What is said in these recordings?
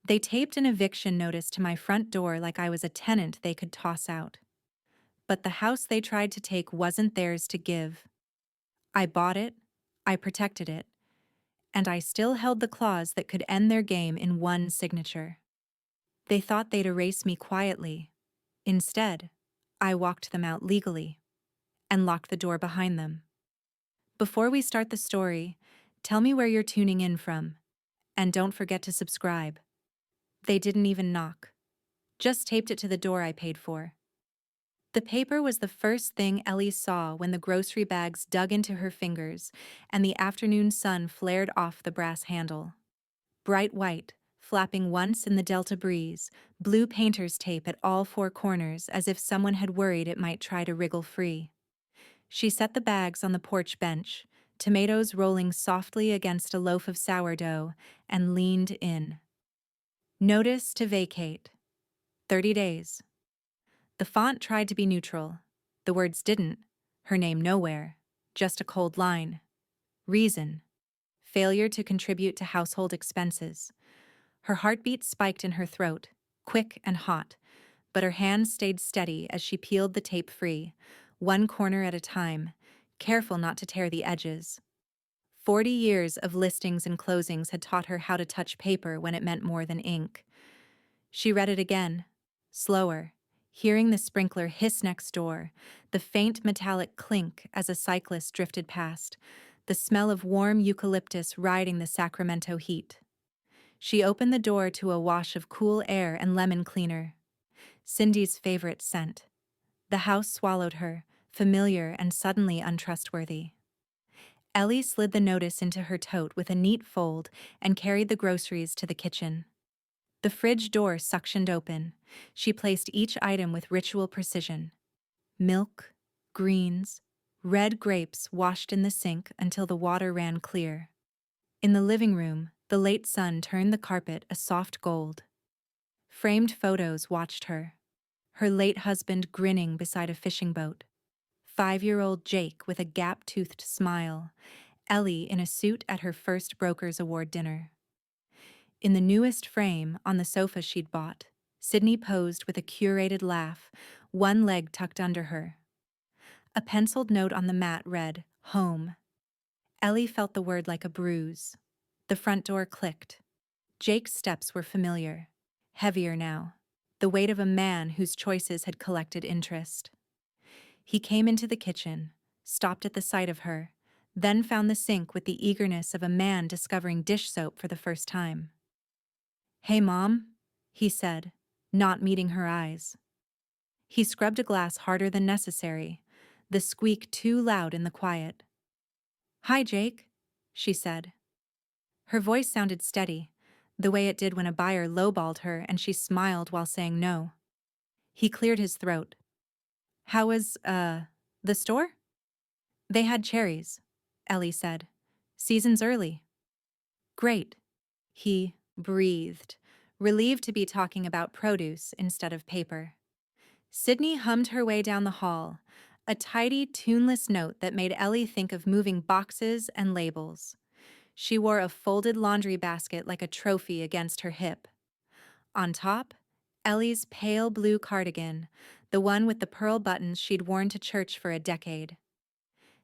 They taped an eviction notice to my front door like I was a tenant they could toss out. But the house they tried to take wasn't theirs to give. I bought it, I protected it, and I still held the clause that could end their game in one signature. They thought they'd erase me quietly. Instead, I walked them out legally and locked the door behind them. Before we start the story, tell me where you're tuning in from, and don't forget to subscribe. They didn't even knock. Just taped it to the door I paid for. The paper was the first thing Ellie saw when the grocery bags dug into her fingers and the afternoon sun flared off the brass handle. Bright white, flapping once in the Delta breeze, blue painter's tape at all four corners as if someone had worried it might try to wriggle free. She set the bags on the porch bench, tomatoes rolling softly against a loaf of sourdough, and leaned in. Notice to vacate. 30 days. The font tried to be neutral. The words didn't. Her name nowhere. Just a cold line. Reason. Failure to contribute to household expenses. Her heartbeat spiked in her throat, quick and hot, but her hands stayed steady as she peeled the tape free, one corner at a time, careful not to tear the edges. 40 years of listings and closings had taught her how to touch paper when it meant more than ink. She read it again, slower, hearing the sprinkler hiss next door, the faint metallic clink as a cyclist drifted past, the smell of warm eucalyptus riding the Sacramento heat. She opened the door to a wash of cool air and lemon cleaner. Cindy's favorite scent. The house swallowed her, familiar and suddenly untrustworthy. Ellie slid the notice into her tote with a neat fold and carried the groceries to the kitchen. The fridge door suctioned open. She placed each item with ritual precision. Milk, greens, red grapes washed in the sink until the water ran clear. In the living room, the late sun turned the carpet a soft gold. Framed photos watched her. Her late husband grinning beside a fishing boat. 5-year-old Jake with a gap-toothed smile. Ellie in a suit at her first Brokers Award dinner. In the newest frame, on the sofa she'd bought, Sydney posed with a curated laugh, one leg tucked under her. A penciled note on the mat read, "Home." Ellie felt the word like a bruise. The front door clicked. Jake's steps were familiar, heavier now, the weight of a man whose choices had collected interest. He came into the kitchen, stopped at the sight of her, then found the sink with the eagerness of a man discovering dish soap for the first time. "Hey, Mom," he said, not meeting her eyes. He scrubbed a glass harder than necessary, the squeak too loud in the quiet. "Hi, Jake," she said. Her voice sounded steady, the way it did when a buyer lowballed her and she smiled while saying no. He cleared his throat. "How was, the store?" "They had cherries," Ellie said. "Season's early." "Great." He breathed, relieved to be talking about produce instead of paper. Sydney hummed her way down the hall, a tidy, tuneless note that made Ellie think of moving boxes and labels. She wore a folded laundry basket like a trophy against her hip. On top, Ellie's pale blue cardigan, the one with the pearl buttons she'd worn to church for a decade.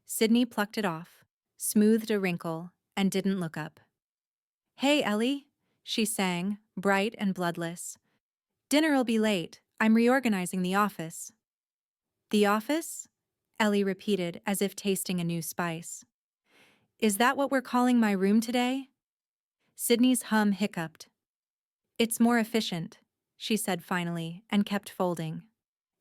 Sydney plucked it off, smoothed a wrinkle, and didn't look up. "Hey, Ellie," she sang, bright and bloodless. "Dinner'll be late. I'm reorganizing the office." "The office?" Ellie repeated as if tasting a new spice. "Is that what we're calling my room today?" Sydney's hum hiccuped. "It's more efficient," she said finally, and kept folding.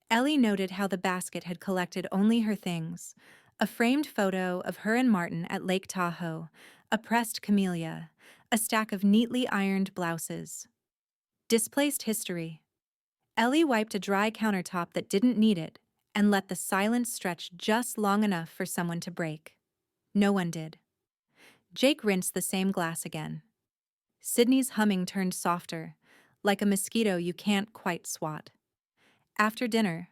Ellie noted how the basket had collected only her things: a framed photo of her and Martin at Lake Tahoe, a pressed camellia, a stack of neatly ironed blouses. Displaced history. Ellie wiped a dry countertop that didn't need it and let the silence stretch just long enough for someone to break. No one did. Jake rinsed the same glass again. Sydney's humming turned softer, like a mosquito you can't quite swat. After dinner,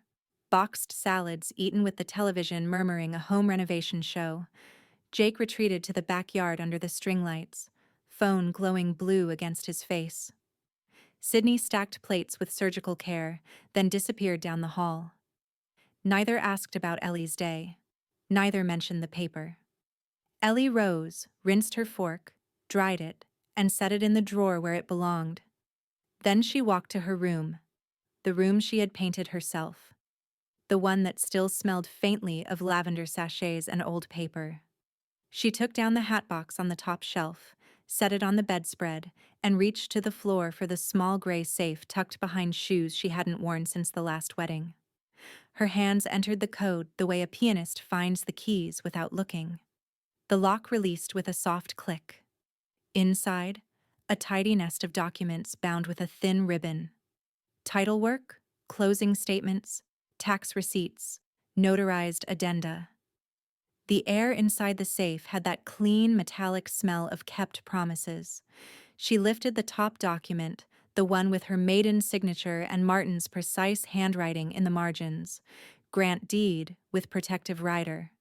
boxed salads eaten with the television murmuring a home renovation show, Jake retreated to the backyard under the string lights, phone glowing blue against his face. Sydney stacked plates with surgical care, then disappeared down the hall. Neither asked about Ellie's day. Neither mentioned the paper. Ellie rose, rinsed her fork, dried it, and set it in the drawer where it belonged. Then she walked to her room, the room she had painted herself, the one that still smelled faintly of lavender sachets and old paper. She took down the hat box on the top shelf, set it on the bedspread, and reached to the floor for the small gray safe tucked behind shoes she hadn't worn since the last wedding. Her hands entered the code the way a pianist finds the keys without looking. The lock released with a soft click. Inside, a tidy nest of documents bound with a thin ribbon. Title work, closing statements, tax receipts, notarized addenda. The air inside the safe had that clean, metallic smell of kept promises. She lifted the top document, the one with her maiden signature and Martin's precise handwriting in the margins. Grant deed with protective rider.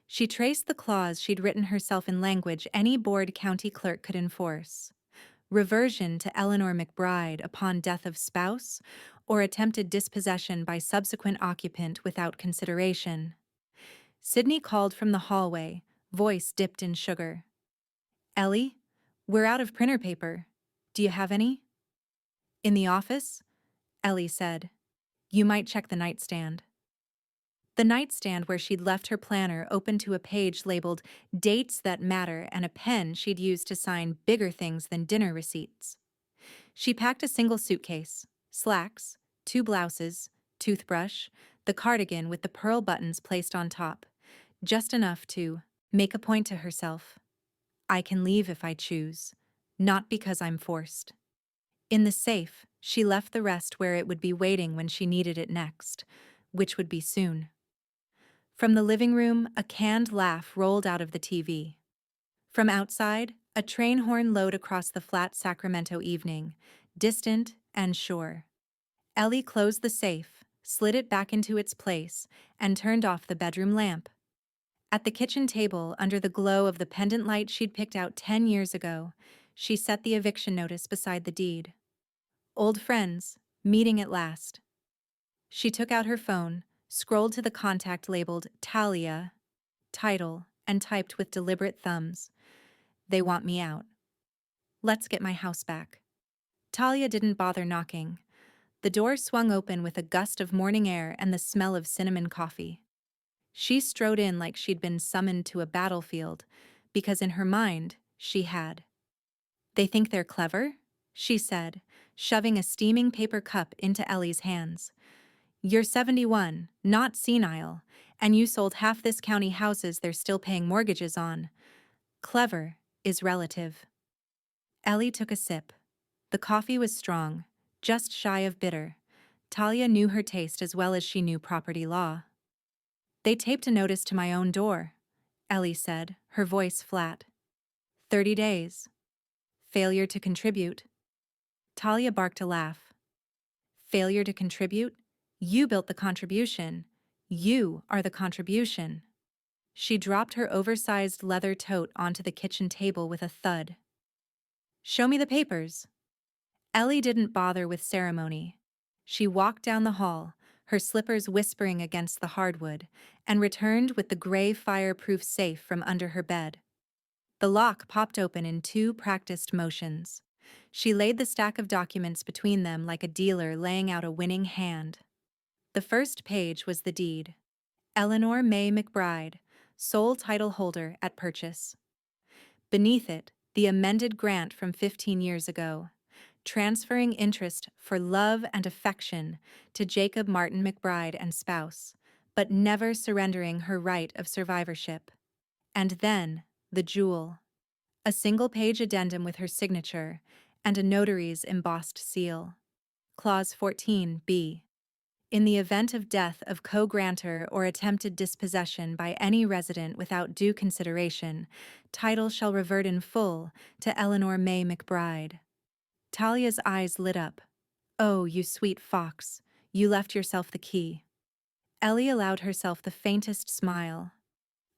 She traced the clause she'd written herself in language any bored county clerk could enforce. Reversion to Eleanor McBride upon death of spouse, or attempted dispossession by subsequent occupant without consideration. Sydney called from the hallway, voice dipped in sugar. "Ellie, we're out of printer paper. Do you have any?" "In the office?" Ellie said. "You might check the nightstand." The nightstand where she'd left her planner open to a page labeled Dates That Matter and a pen she'd used to sign bigger things than dinner receipts. She packed a single suitcase, slacks, 2 blouses, toothbrush, the cardigan with the pearl buttons placed on top, just enough to make a point to herself. I can leave if I choose, not because I'm forced. In the safe, she left the rest where it would be waiting when she needed it next, which would be soon. From the living room, a canned laugh rolled out of the TV. From outside, a train horn lowed across the flat Sacramento evening, distant and sure. Ellie closed the safe, slid it back into its place, and turned off the bedroom lamp. At the kitchen table, under the glow of the pendant light she'd picked out 10 years ago, she set the eviction notice beside the deed. Old friends, meeting at last. She took out her phone, scrolled to the contact labeled Talia, title, and typed with deliberate thumbs. They want me out. Let's get my house back. Talia didn't bother knocking. The door swung open with a gust of morning air and the smell of cinnamon coffee. She strode in like she'd been summoned to a battlefield, because in her mind, she had. They think they're clever? She said, shoving a steaming paper cup into Ellie's hands. You're 71, not senile, and you sold half this county houses they're still paying mortgages on. Clever is relative. Ellie took a sip. The coffee was strong, just shy of bitter. Talia knew her taste as well as she knew property law. They taped a notice to my own door, Ellie said, her voice flat. 30 days. Failure to contribute. Talia barked a laugh. Failure to contribute? You built the contribution. You are the contribution. She dropped her oversized leather tote onto the kitchen table with a thud. Show me the papers. Ellie didn't bother with ceremony. She walked down the hall, her slippers whispering against the hardwood, and returned with the gray fireproof safe from under her bed. The lock popped open in 2 practiced motions. She laid the stack of documents between them like a dealer laying out a winning hand. The first page was the deed. Eleanor May McBride, sole title holder at purchase. Beneath it, the amended grant from 15 years ago, transferring interest for love and affection to Jacob Martin McBride and spouse, but never surrendering her right of survivorship. And then, the jewel. A single-page addendum with her signature and a notary's embossed seal. Clause 14b. In the event of death of co-grantor or attempted dispossession by any resident without due consideration, title shall revert in full to Eleanor May McBride. Talia's eyes lit up. Oh, you sweet fox, you left yourself the key. Ellie allowed herself the faintest smile.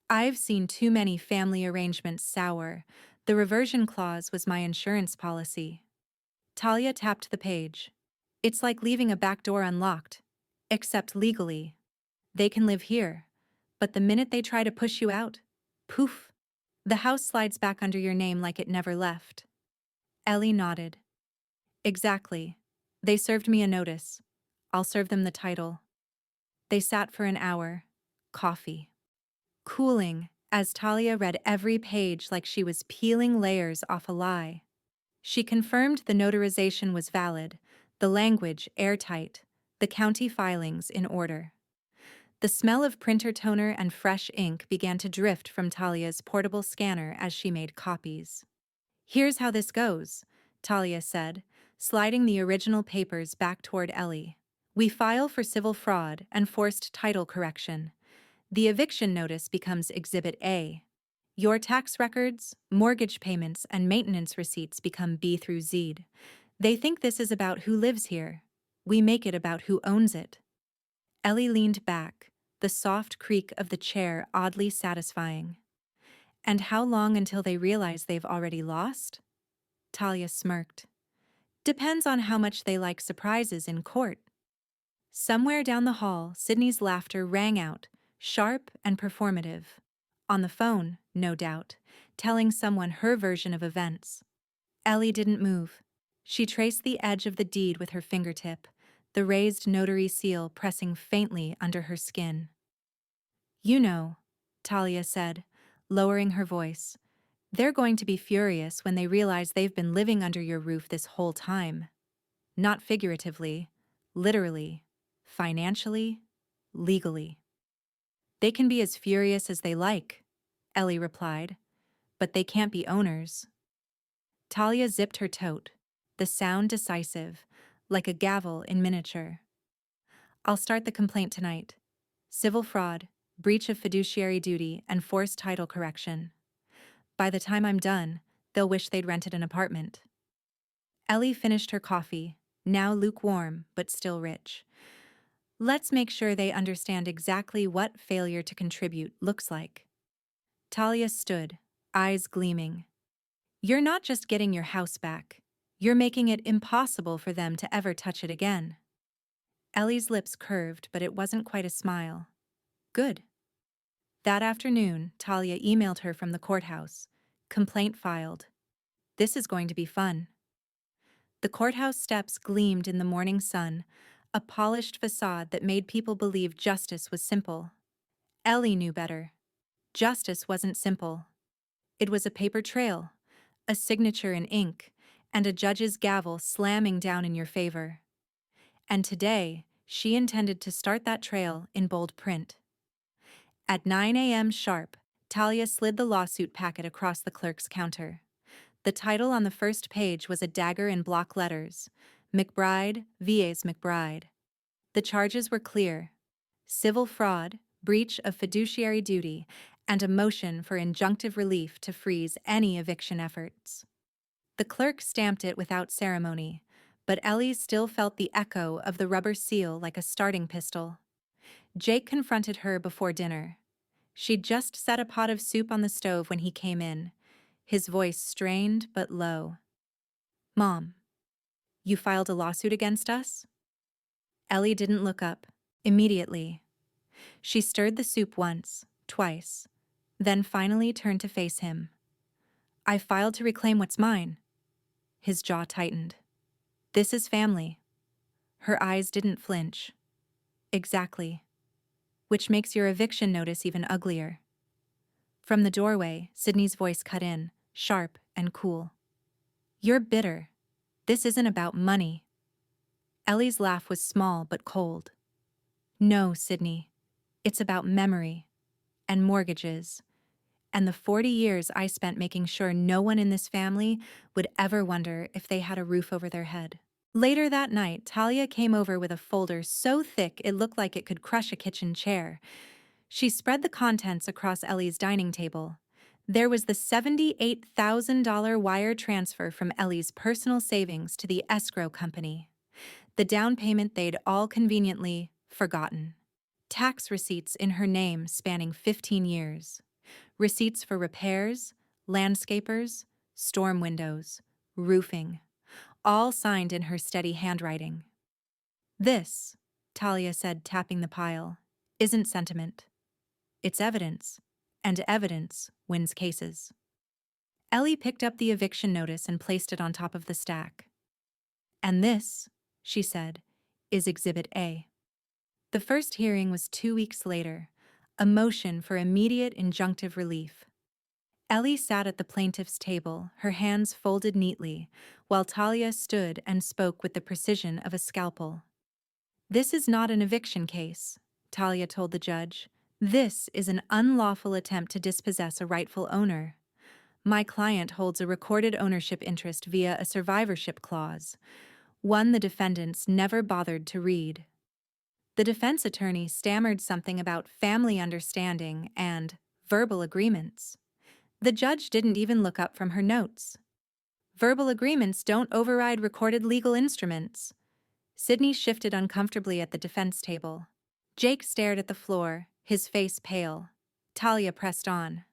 I've seen too many family arrangements sour. The reversion clause was my insurance policy. Talia tapped the page. It's like leaving a back door unlocked. Except legally. They can live here. But the minute they try to push you out, poof, the house slides back under your name like it never left. Ellie nodded. Exactly. They served me a notice. I'll serve them the title. They sat for an hour. Coffee. Cooling, as Talia read every page like she was peeling layers off a lie. She confirmed the notarization was valid, the language airtight, the county filings in order. The smell of printer toner and fresh ink began to drift from Talia's portable scanner as she made copies. Here's how this goes, Talia said, sliding the original papers back toward Ellie. We file for civil fraud and forced title correction. The eviction notice becomes Exhibit A. Your tax records, mortgage payments, and maintenance receipts become B through Z. They think this is about who lives here. We make it about who owns it. Ellie leaned back, the soft creak of the chair oddly satisfying. And how long until they realize they've already lost? Talia smirked. Depends on how much they like surprises in court. Somewhere down the hall, Sydney's laughter rang out, sharp and performative. On the phone, no doubt, telling someone her version of events. Ellie didn't move. She traced the edge of the deed with her fingertip, the raised notary seal pressing faintly under her skin. You know, Talia said, lowering her voice, they're going to be furious when they realize they've been living under your roof this whole time. Not figuratively, literally, financially, legally. They can be as furious as they like, Ellie replied, but they can't be owners. Talia zipped her tote, the sound decisive, like a gavel in miniature. I'll start the complaint tonight. Civil fraud, breach of fiduciary duty, and forced title correction. By the time I'm done, they'll wish they'd rented an apartment. Ellie finished her coffee, now lukewarm but still rich. Let's make sure they understand exactly what failure to contribute looks like. Talia stood, eyes gleaming. You're not just getting your house back. You're making it impossible for them to ever touch it again. Ellie's lips curved, but it wasn't quite a smile. Good. That afternoon, Talia emailed her from the courthouse. Complaint filed. This is going to be fun. The courthouse steps gleamed in the morning sun, a polished facade that made people believe justice was simple. Ellie knew better. Justice wasn't simple. It was a paper trail, a signature in ink, and a judge's gavel slamming down in your favor. And today, she intended to start that trail in bold print. At 9 a.m. sharp, Talia slid the lawsuit packet across the clerk's counter. The title on the first page was a dagger in block letters, McBride, VA's McBride. The charges were clear: civil fraud, breach of fiduciary duty, and a motion for injunctive relief to freeze any eviction efforts. The clerk stamped it without ceremony, but Ellie still felt the echo of the rubber seal like a starting pistol. Jake confronted her before dinner. She'd just set a pot of soup on the stove when he came in, his voice strained but low. Mom, you filed a lawsuit against us? Ellie didn't look up. Immediately. She stirred the soup once, twice, then finally turned to face him. I filed to reclaim what's mine. His jaw tightened. This is family. Her eyes didn't flinch. Exactly. Which makes your eviction notice even uglier. From the doorway, Sydney's voice cut in, sharp and cool. You're bitter. This isn't about money. Ellie's laugh was small but cold. No, Sydney. It's about memory. And mortgages. And the 40 years I spent making sure no one in this family would ever wonder if they had a roof over their head. Later that night, Talia came over with a folder so thick it looked like it could crush a kitchen chair. She spread the contents across Ellie's dining table. There was the $78,000 wire transfer from Ellie's personal savings to the escrow company. The down payment they'd all conveniently forgotten. Tax receipts in her name spanning 15 years. Receipts for repairs, landscapers, storm windows, roofing. all signed in her steady handwriting. This, Talia said, tapping the pile, isn't sentiment. It's evidence, and evidence wins cases. Ellie picked up the eviction notice and placed it on top of the stack. And this, she said, is Exhibit A. The first hearing was 2 weeks later, a motion for immediate injunctive relief. Ellie sat at the plaintiff's table, her hands folded neatly, while Talia stood and spoke with the precision of a scalpel. "This is not an eviction case," Talia told the judge. "This is an unlawful attempt to dispossess a rightful owner. My client holds a recorded ownership interest via a survivorship clause, one the defendants never bothered to read." The defense attorney stammered something about family understanding and verbal agreements. The judge didn't even look up from her notes. "Verbal agreements don't override recorded legal instruments." Sydney shifted uncomfortably at the defense table. Jake stared at the floor, his face pale. Talia pressed on.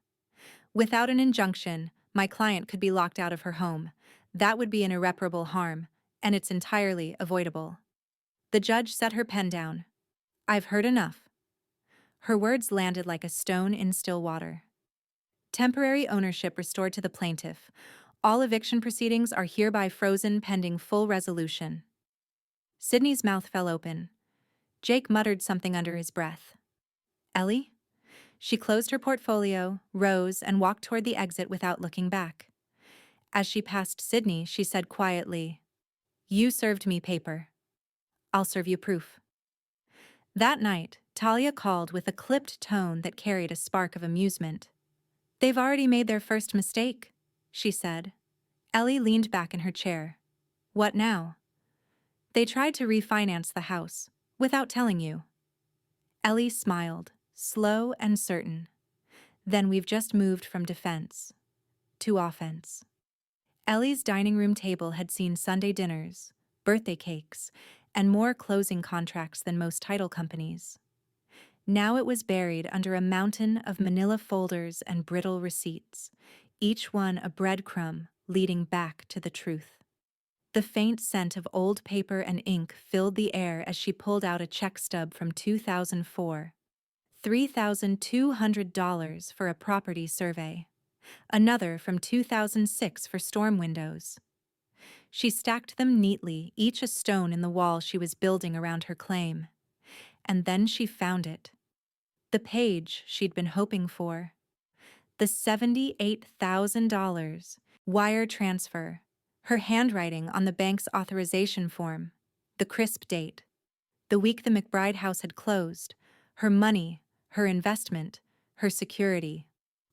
"Without an injunction, my client could be locked out of her home. That would be an irreparable harm, and it's entirely avoidable." The judge set her pen down. "I've heard enough." Her words landed like a stone in still water. "Temporary ownership restored to the plaintiff. All eviction proceedings are hereby frozen pending full resolution." Sydney's mouth fell open. Jake muttered something under his breath. "Ellie?" She closed her portfolio, rose, and walked toward the exit without looking back. As she passed Sydney, she said quietly, "You served me paper. I'll serve you proof." That night, Talia called with a clipped tone that carried a spark of amusement. "They've already made their first mistake," she said. Ellie leaned back in her chair. "What now?" "They tried to refinance the house, without telling you." Ellie smiled, slow and certain. "Then we've just moved from defense to offense." Ellie's dining room table had seen Sunday dinners, birthday cakes, and more closing contracts than most title companies. Now it was buried under a mountain of manila folders and brittle receipts, each one a breadcrumb leading back to the truth. The faint scent of old paper and ink filled the air as she pulled out a check stub from 2004. $3,200 for a property survey. Another from 2006 for storm windows. She stacked them neatly, each a stone in the wall she was building around her claim. And then she found it. The page she'd been hoping for. The $78,000 wire transfer. Her handwriting on the bank's authorization form. The crisp date. The week the McBride house had closed. Her money, her investment, her security.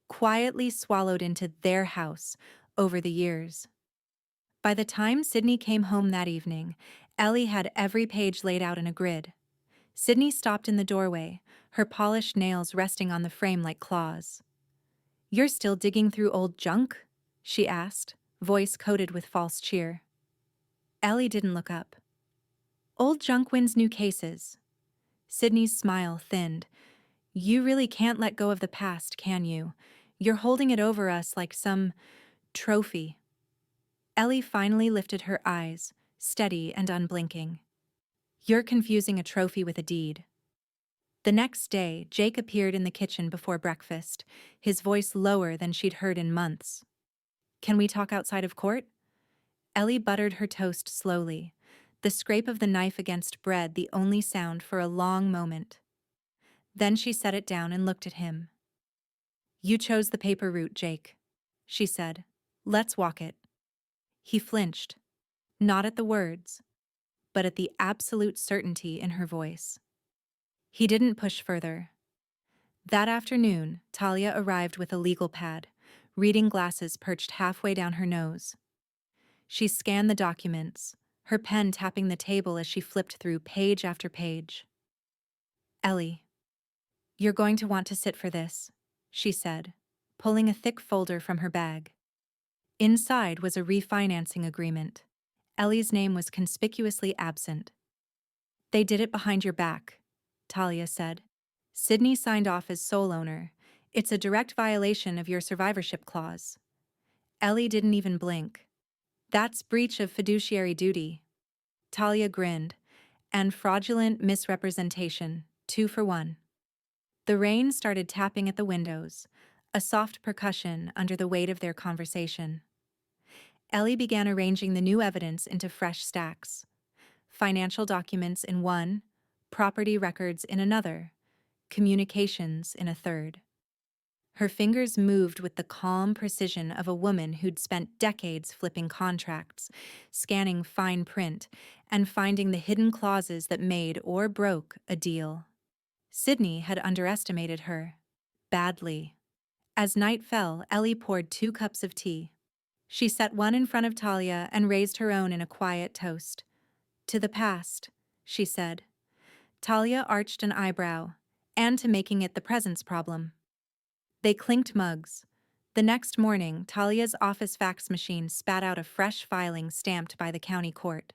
Quietly swallowed into their house over the years. By the time Sydney came home that evening, Ellie had every page laid out in a grid. Sydney stopped in the doorway, her polished nails resting on the frame like claws. "You're still digging through old junk?" she asked, voice coated with false cheer. Ellie didn't look up. "Old junk wins new cases." Sydney's smile thinned. "You really can't let go of the past, can you? You're holding it over us like some trophy." Ellie finally lifted her eyes, steady and unblinking. "You're confusing a trophy with a deed." The next day, Jake appeared in the kitchen before breakfast, his voice lower than she'd heard in months. "Can we talk outside of court?" Ellie buttered her toast slowly, the scrape of the knife against bread the only sound for a long moment. Then she set it down and looked at him. "You chose the paper route, Jake," she said. "Let's walk it." He flinched, not at the words, but at the absolute certainty in her voice. He didn't push further. That afternoon, Talia arrived with a legal pad, reading glasses perched halfway down her nose. She scanned the documents, her pen tapping the table as she flipped through page after page. "Ellie, you're going to want to sit for this," she said, pulling a thick folder from her bag. Inside was a refinancing agreement. Ellie's name was conspicuously absent. "They did it behind your back," Talia said. "Sydney signed off as sole owner. It's a direct violation of your survivorship clause." Ellie didn't even blink. That's breach of fiduciary duty. Talia grinned. And fraudulent misrepresentation, 2 for 1. The rain started tapping at the windows, a soft percussion under the weight of their conversation. Ellie began arranging the new evidence into fresh stacks. Financial documents in one, property records in another, communications in a third. Her fingers moved with the calm precision of a woman who'd spent decades flipping contracts, scanning fine print, and finding the hidden clauses that made or broke a deal. Sydney had underestimated her. Badly. As night fell, Ellie poured 2 cups of tea. She set one in front of Talia and raised her own in a quiet toast. To the past, she said. Talia arched an eyebrow, and to making it the present's problem. They clinked mugs. The next morning, Talia's office fax machine spat out a fresh filing stamped by the county court.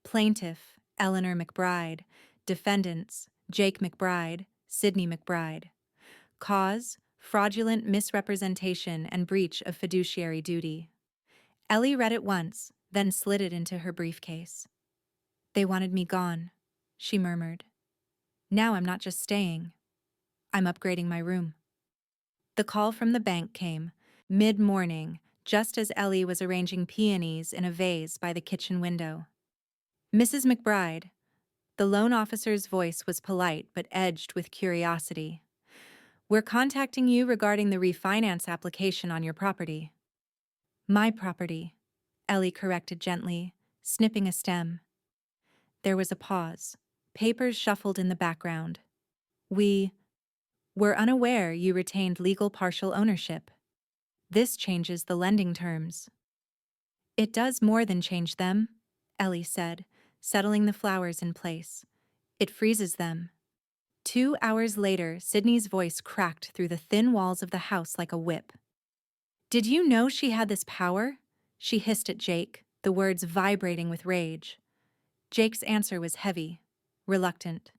Plaintiff, Eleanor McBride. Defendants, Jake McBride, Sydney McBride. Cause, fraudulent misrepresentation and breach of fiduciary duty. Ellie read it once, then slid it into her briefcase. They wanted me gone, she murmured. Now I'm not just staying. I'm upgrading my room. The call from the bank came, mid-morning, just as Ellie was arranging peonies in a vase by the kitchen window. Mrs. McBride. The loan officer's voice was polite but edged with curiosity. We're contacting you regarding the refinance application on your property. My property, Ellie corrected gently, snipping a stem. There was a pause. Papers shuffled in the background. We were unaware you retained legal partial ownership. This changes the lending terms. It does more than change them, Ellie said, settling the flowers in place. It freezes them. 2 hours later, Sydney's voice cracked through the thin walls of the house like a whip. Did you know she had this power? She hissed at Jake, the words vibrating with rage. Jake's answer was heavy, reluctant.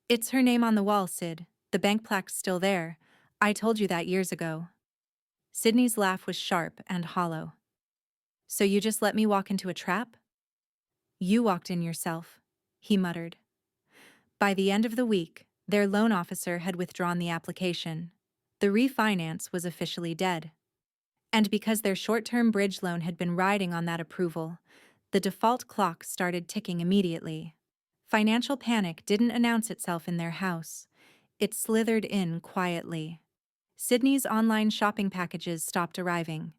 It's her name on the wall, Sid. The bank plaque's still there. I told you that years ago. Sydney's laugh was sharp and hollow. So you just let me walk into a trap? You walked in yourself, he muttered. By the end of the week, their loan officer had withdrawn the application. The refinance was officially dead. And because their short-term bridge loan had been riding on that approval, the default clock started ticking immediately. Financial panic didn't announce itself in their house. It slithered in quietly. Sydney's online shopping packages stopped arriving.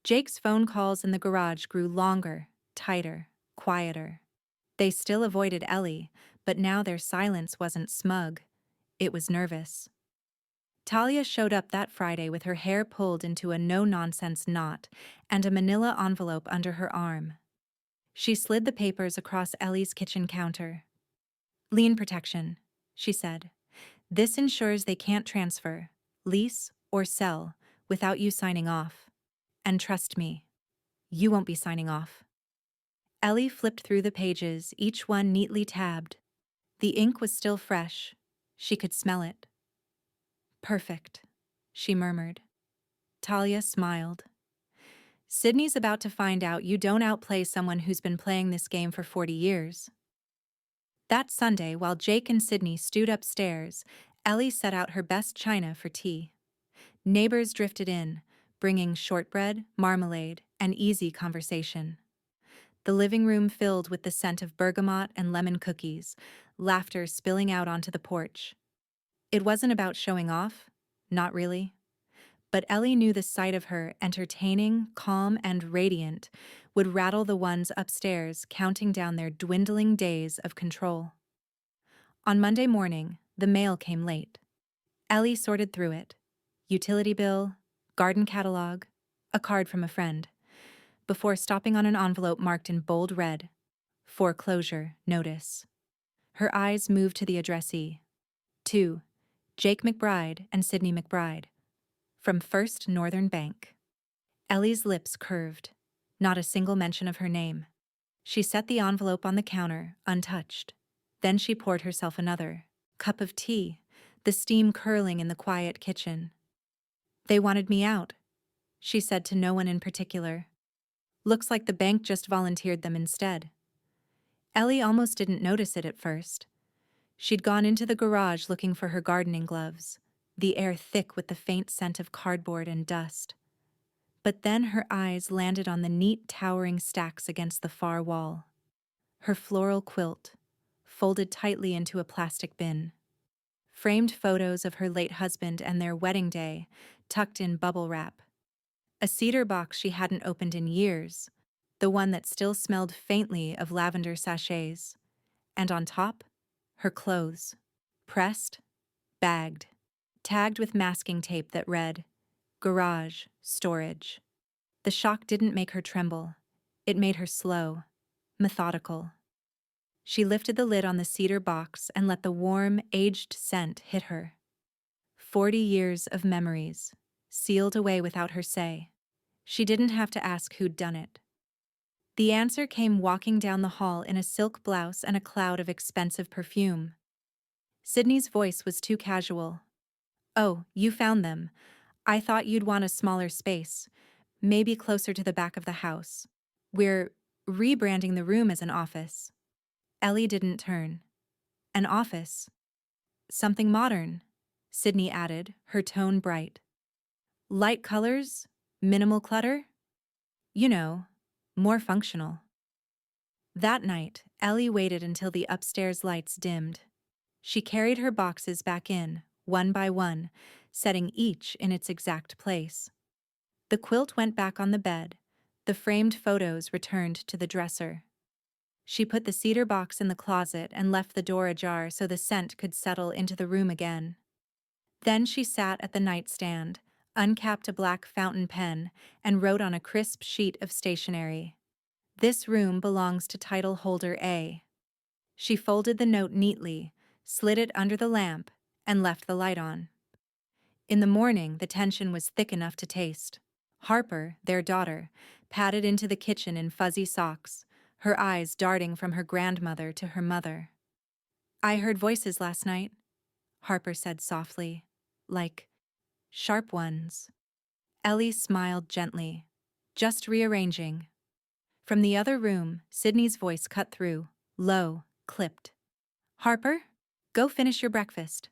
Jake's phone calls in the garage grew longer, tighter, quieter. They still avoided Ellie, but now their silence wasn't smug. It was nervous. Talia showed up that Friday with her hair pulled into a no-nonsense knot and a manila envelope under her arm. She slid the papers across Ellie's kitchen counter. Lien protection, she said. This ensures they can't transfer, lease, or sell without you signing off. And trust me, you won't be signing off. Ellie flipped through the pages, each one neatly tabbed. The ink was still fresh. She could smell it. Perfect, she murmured. Talia smiled. Sydney's about to find out you don't outplay someone who's been playing this game for 40 years. That Sunday, while Jake and Sydney stewed upstairs, Ellie set out her best china for tea. Neighbors drifted in, bringing shortbread, marmalade, and easy conversation. The living room filled with the scent of bergamot and lemon cookies, laughter spilling out onto the porch. It wasn't about showing off, not really. But Ellie knew the sight of her, entertaining, calm, and radiant, would rattle the ones upstairs counting down their dwindling days of control. On Monday morning, the mail came late. Ellie sorted through it. Utility bill, garden catalog, a card from a friend, before stopping on an envelope marked in bold red, foreclosure notice. Her eyes moved to the addressee. To Jake McBride and Sydney McBride. From First Northern Bank. Ellie's lips curved. Not a single mention of her name. She set the envelope on the counter, untouched. Then she poured herself another cup of tea, the steam curling in the quiet kitchen. They wanted me out, she said to no one in particular. Looks like the bank just volunteered them instead. Ellie almost didn't notice it at first. She'd gone into the garage looking for her gardening gloves, the air thick with the faint scent of cardboard and dust. But then her eyes landed on the neat towering stacks against the far wall. Her floral quilt, folded tightly into a plastic bin. Framed photos of her late husband and their wedding day, tucked in bubble wrap. A cedar box she hadn't opened in years, the one that still smelled faintly of lavender sachets. And on top, her clothes. Pressed, bagged, tagged with masking tape that read, "Garage, storage." The shock didn't make her tremble. It made her slow, methodical. She lifted the lid on the cedar box and let the warm, aged scent hit her. 40 years of memories, sealed away without her say. She didn't have to ask who'd done it. The answer came walking down the hall in a silk blouse and a cloud of expensive perfume. Sydney's voice was too casual. "Oh, you found them. I thought you'd want a smaller space, maybe closer to the back of the house. We're rebranding the room as an office." Ellie didn't turn. "An office? Something modern," Sydney added, her tone bright. "Light colors? Minimal clutter? You know, more functional." That night, Ellie waited until the upstairs lights dimmed. She carried her boxes back in, one by one, setting each in its exact place. The quilt went back on the bed, the framed photos returned to the dresser. She put the cedar box in the closet and left the door ajar so the scent could settle into the room again. Then she sat at the nightstand, uncapped a black fountain pen, and wrote on a crisp sheet of stationery. "This room belongs to title holder A." She folded the note neatly, slid it under the lamp, and left the light on. In the morning, the tension was thick enough to taste. Harper, their daughter, padded into the kitchen in fuzzy socks, her eyes darting from her grandmother to her mother. "I heard voices last night," Harper said softly, like sharp ones. Ellie smiled gently. "Just rearranging." From the other room, Sydney's voice cut through, low, clipped. "Harper, go finish your breakfast."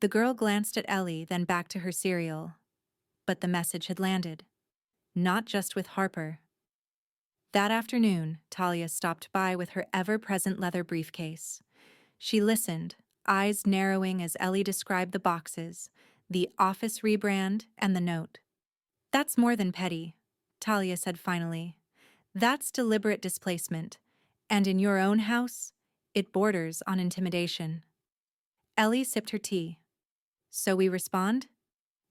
The girl glanced at Ellie, then back to her cereal. But the message had landed. Not just with Harper. That afternoon, Talia stopped by with her ever-present leather briefcase. She listened, eyes narrowing as Ellie described the boxes, the office rebrand, and the note. "That's more than petty," Talia said finally. "That's deliberate displacement. And in your own house, it borders on intimidation." Ellie sipped her tea. "So we respond?"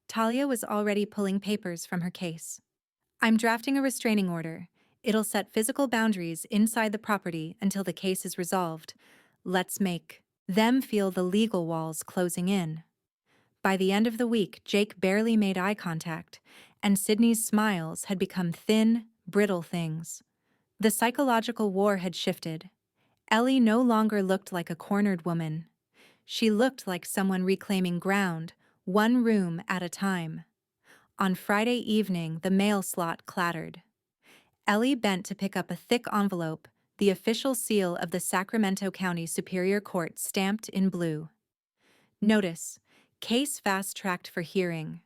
Talia was already pulling papers from her case. "I'm drafting a restraining order. It'll set physical boundaries inside the property until the case is resolved. Let's make them feel the legal walls closing in." By the end of the week, Jake barely made eye contact, and Sydney's smiles had become thin, brittle things. The psychological war had shifted. Ellie no longer looked like a cornered woman. She looked like someone reclaiming ground, one room at a time. On Friday evening, the mail slot clattered. Ellie bent to pick up a thick envelope, the official seal of the Sacramento County Superior Court stamped in blue. Notice: case fast-tracked for hearing.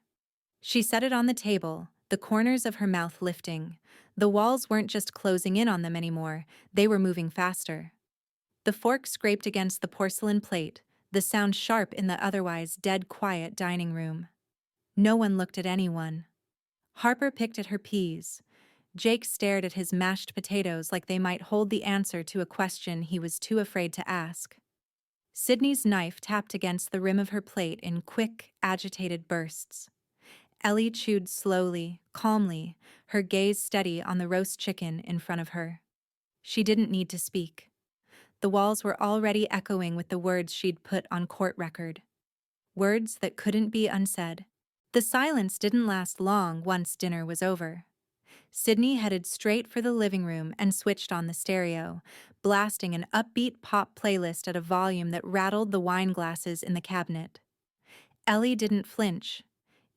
She set it on the table, the corners of her mouth lifting. The walls weren't just closing in on them anymore, they were moving faster. The fork scraped against the porcelain plate, the sound sharp in the otherwise dead-quiet dining room. No one looked at anyone. Harper picked at her peas. Jake stared at his mashed potatoes like they might hold the answer to a question he was too afraid to ask. Sydney's knife tapped against the rim of her plate in quick, agitated bursts. Ellie chewed slowly, calmly, her gaze steady on the roast chicken in front of her. She didn't need to speak. The walls were already echoing with the words she'd put on court record. Words that couldn't be unsaid. The silence didn't last long once dinner was over. Sydney headed straight for the living room and switched on the stereo, blasting an upbeat pop playlist at a volume that rattled the wine glasses in the cabinet. Ellie didn't flinch.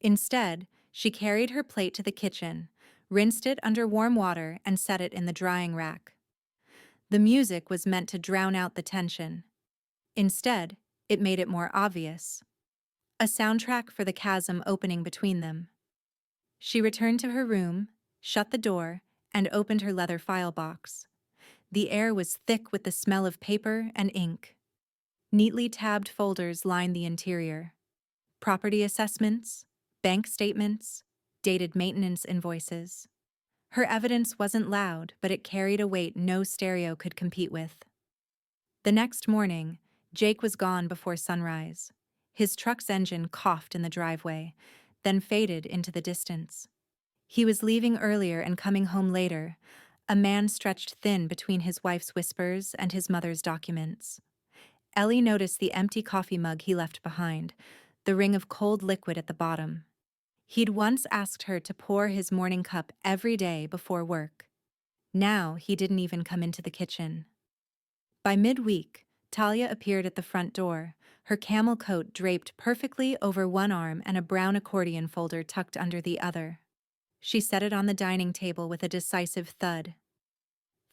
Instead, she carried her plate to the kitchen, rinsed it under warm water, and set it in the drying rack. The music was meant to drown out the tension. Instead, it made it more obvious. A soundtrack for the chasm opening between them. She returned to her room, shut the door, and opened her leather file box. The air was thick with the smell of paper and ink. Neatly tabbed folders lined the interior. Property assessments, bank statements, dated maintenance invoices. Her evidence wasn't loud, but it carried a weight no stereo could compete with. The next morning, Jake was gone before sunrise. His truck's engine coughed in the driveway, then faded into the distance. He was leaving earlier and coming home later, a man stretched thin between his wife's whispers and his mother's documents. Ellie noticed the empty coffee mug he left behind, the ring of cold liquid at the bottom. He'd once asked her to pour his morning cup every day before work. Now he didn't even come into the kitchen. By midweek, Talia appeared at the front door, her camel coat draped perfectly over one arm and a brown accordion folder tucked under the other. She set it on the dining table with a decisive thud.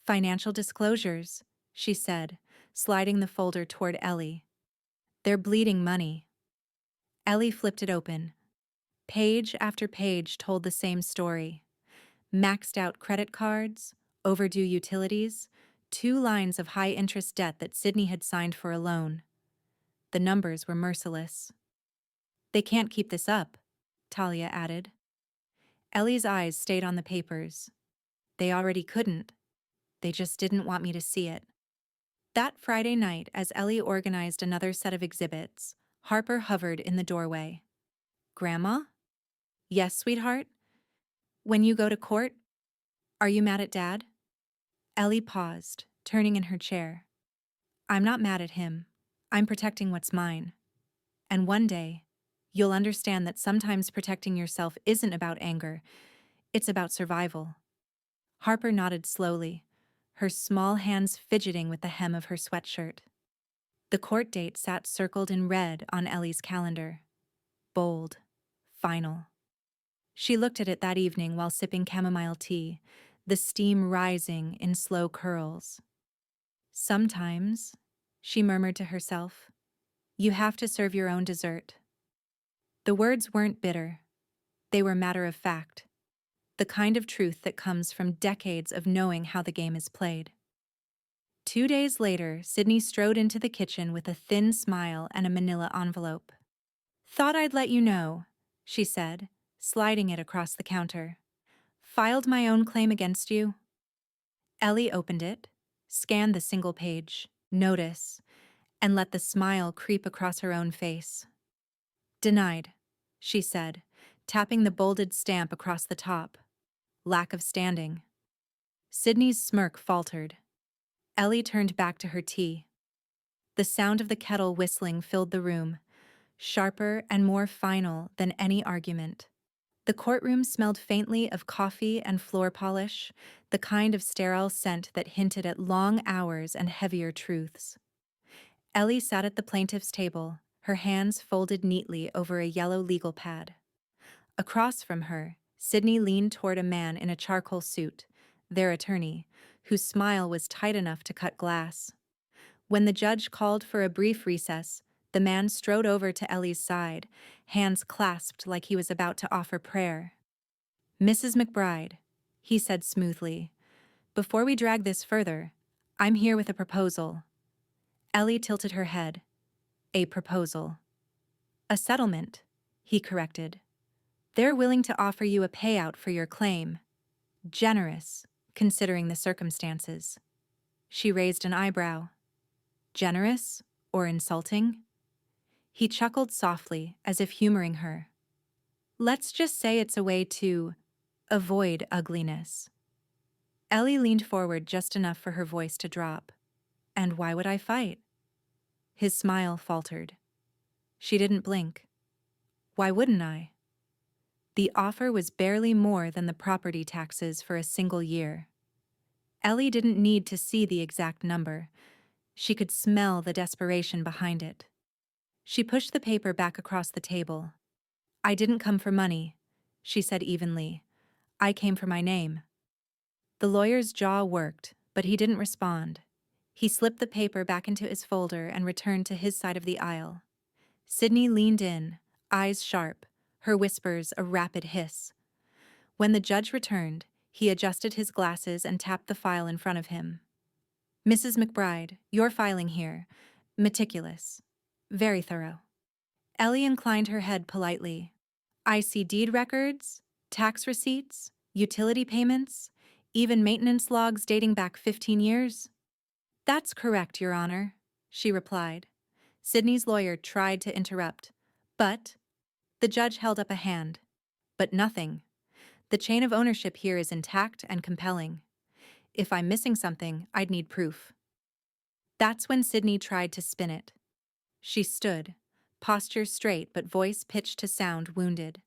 "Financial disclosures," she said, sliding the folder toward Ellie. "They're bleeding money." Ellie flipped it open. Page after page told the same story. Maxed out credit cards, overdue utilities, 2 lines of high-interest debt that Sydney had signed for a loan. The numbers were merciless. "They can't keep this up," Talia added. Ellie's eyes stayed on the papers. "They already couldn't. They just didn't want me to see it." That Friday night, as Ellie organized another set of exhibits, Harper hovered in the doorway. "Grandma?" "Yes, sweetheart? When you go to court, are you mad at Dad?" Ellie paused, turning in her chair. "I'm not mad at him. I'm protecting what's mine. And one day, you'll understand that sometimes protecting yourself isn't about anger, it's about survival." Harper nodded slowly, her small hands fidgeting with the hem of her sweatshirt. The court date sat circled in red on Ellie's calendar. Bold. Final. She looked at it that evening while sipping chamomile tea, the steam rising in slow curls. "Sometimes," she murmured to herself, "you have to serve your own dessert." The words weren't bitter. They were matter of fact. The kind of truth that comes from decades of knowing how the game is played. 2 days later, Sydney strode into the kitchen with a thin smile and a manila envelope. "Thought I'd let you know," she said, sliding it across the counter. "Filed my own claim against you." Ellie opened it, scanned the single page, notice, and let the smile creep across her own face. "Denied," she said, tapping the bolded stamp across the top. "Lack of standing." Sydney's smirk faltered. Ellie turned back to her tea. The sound of the kettle whistling filled the room, sharper and more final than any argument. The courtroom smelled faintly of coffee and floor polish, the kind of sterile scent that hinted at long hours and heavier truths. Ellie sat at the plaintiff's table, her hands folded neatly over a yellow legal pad. Across from her, Sydney leaned toward a man in a charcoal suit, their attorney, whose smile was tight enough to cut glass. When the judge called for a brief recess, the man strode over to Ellie's side, hands clasped like he was about to offer prayer. "Mrs. McBride," he said smoothly, "before we drag this further, I'm here with a proposal." Ellie tilted her head. "A proposal." "A settlement," he corrected. "They're willing to offer you a payout for your claim. Generous, considering the circumstances." She raised an eyebrow. "Generous or insulting?" He chuckled softly, as if humoring her. "Let's just say it's a way to avoid ugliness." Ellie leaned forward just enough for her voice to drop. "And why would I fight?" His smile faltered. She didn't blink. "Why wouldn't I?" The offer was barely more than the property taxes for a single year. Ellie didn't need to see the exact number. She could smell the desperation behind it. She pushed the paper back across the table. "I didn't come for money," she said evenly. I came for my name. The lawyer's jaw worked, but he didn't respond. He slipped the paper back into his folder and returned to his side of the aisle. Sydney leaned in, eyes sharp, her whispers a rapid hiss. When the judge returned, he adjusted his glasses and tapped the file in front of him. Mrs. McBride, your filing here. Meticulous. Very thorough. Ellie inclined her head politely. I see deed records, tax receipts, utility payments, even maintenance logs dating back 15 years. That's correct, Your Honor, she replied. Sydney's lawyer tried to interrupt, but the judge held up a hand. But nothing. The chain of ownership here is intact and compelling. If I'm missing something, I'd need proof. That's when Sydney tried to spin it. She stood, posture straight but voice pitched to sound wounded.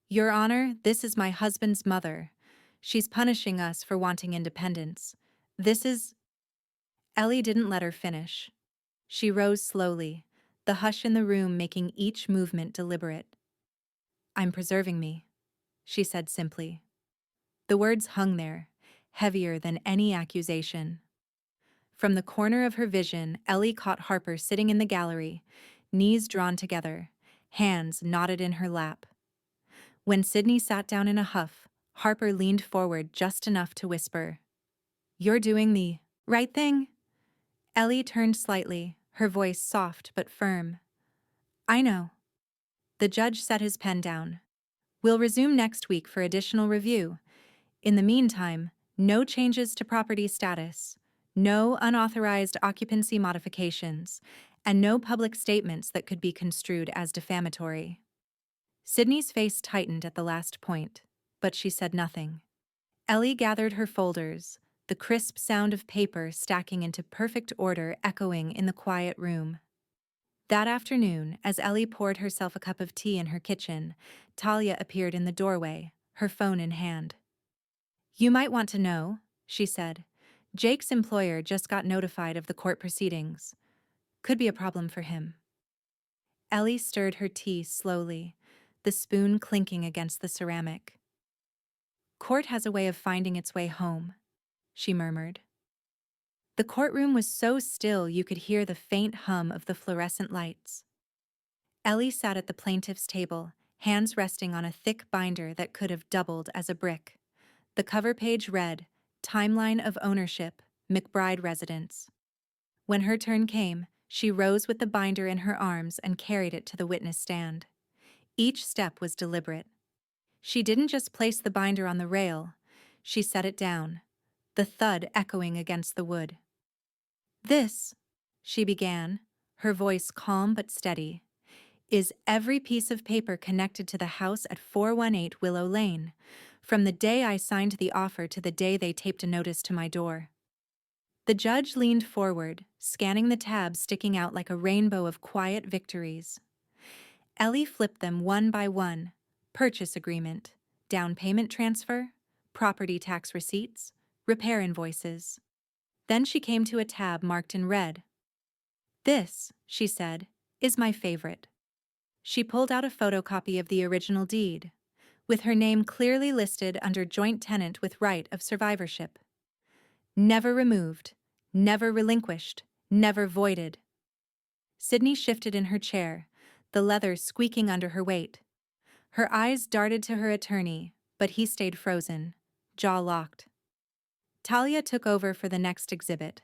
Your Honor, this is my husband's mother. She's punishing us for wanting independence. This is... Ellie didn't let her finish. She rose slowly, the hush in the room making each movement deliberate. I'm preserving me, she said simply. The words hung there, heavier than any accusation. From the corner of her vision, Ellie caught Harper sitting in the gallery, knees drawn together, hands knotted in her lap. When Sydney sat down in a huff, Harper leaned forward just enough to whisper, You're doing the right thing? Ellie turned slightly, her voice soft but firm. I know. The judge set his pen down. We'll resume next week for additional review. In the meantime, no changes to property status, no unauthorized occupancy modifications, and no public statements that could be construed as defamatory. Sydney's face tightened at the last point, but she said nothing. Ellie gathered her folders, the crisp sound of paper stacking into perfect order echoing in the quiet room. That afternoon, as Ellie poured herself a cup of tea in her kitchen, Talia appeared in the doorway, her phone in hand. You might want to know, she said. Jake's employer just got notified of the court proceedings. Could be a problem for him. Ellie stirred her tea slowly, the spoon clinking against the ceramic. Court has a way of finding its way home, she murmured. The courtroom was so still you could hear the faint hum of the fluorescent lights. Ellie sat at the plaintiff's table, hands resting on a thick binder that could have doubled as a brick. The cover page read, Timeline of Ownership, McBride Residence. When her turn came, she rose with the binder in her arms and carried it to the witness stand. Each step was deliberate. She didn't just place the binder on the rail, she set it down, the thud echoing against the wood. This, she began, her voice calm but steady, is every piece of paper connected to the house at 418 Willow Lane, from the day I signed the offer to the day they taped a notice to my door. The judge leaned forward, scanning the tabs sticking out like a rainbow of quiet victories. Ellie flipped them one by one. Purchase agreement, down payment transfer, property tax receipts, repair invoices. Then she came to a tab marked in red. This, she said, is my favorite. She pulled out a photocopy of the original deed, with her name clearly listed under joint tenant with right of survivorship. Never removed, never relinquished, never voided. Sydney shifted in her chair, the leather squeaking under her weight. Her eyes darted to her attorney, but he stayed frozen, jaw locked. Talia took over for the next exhibit.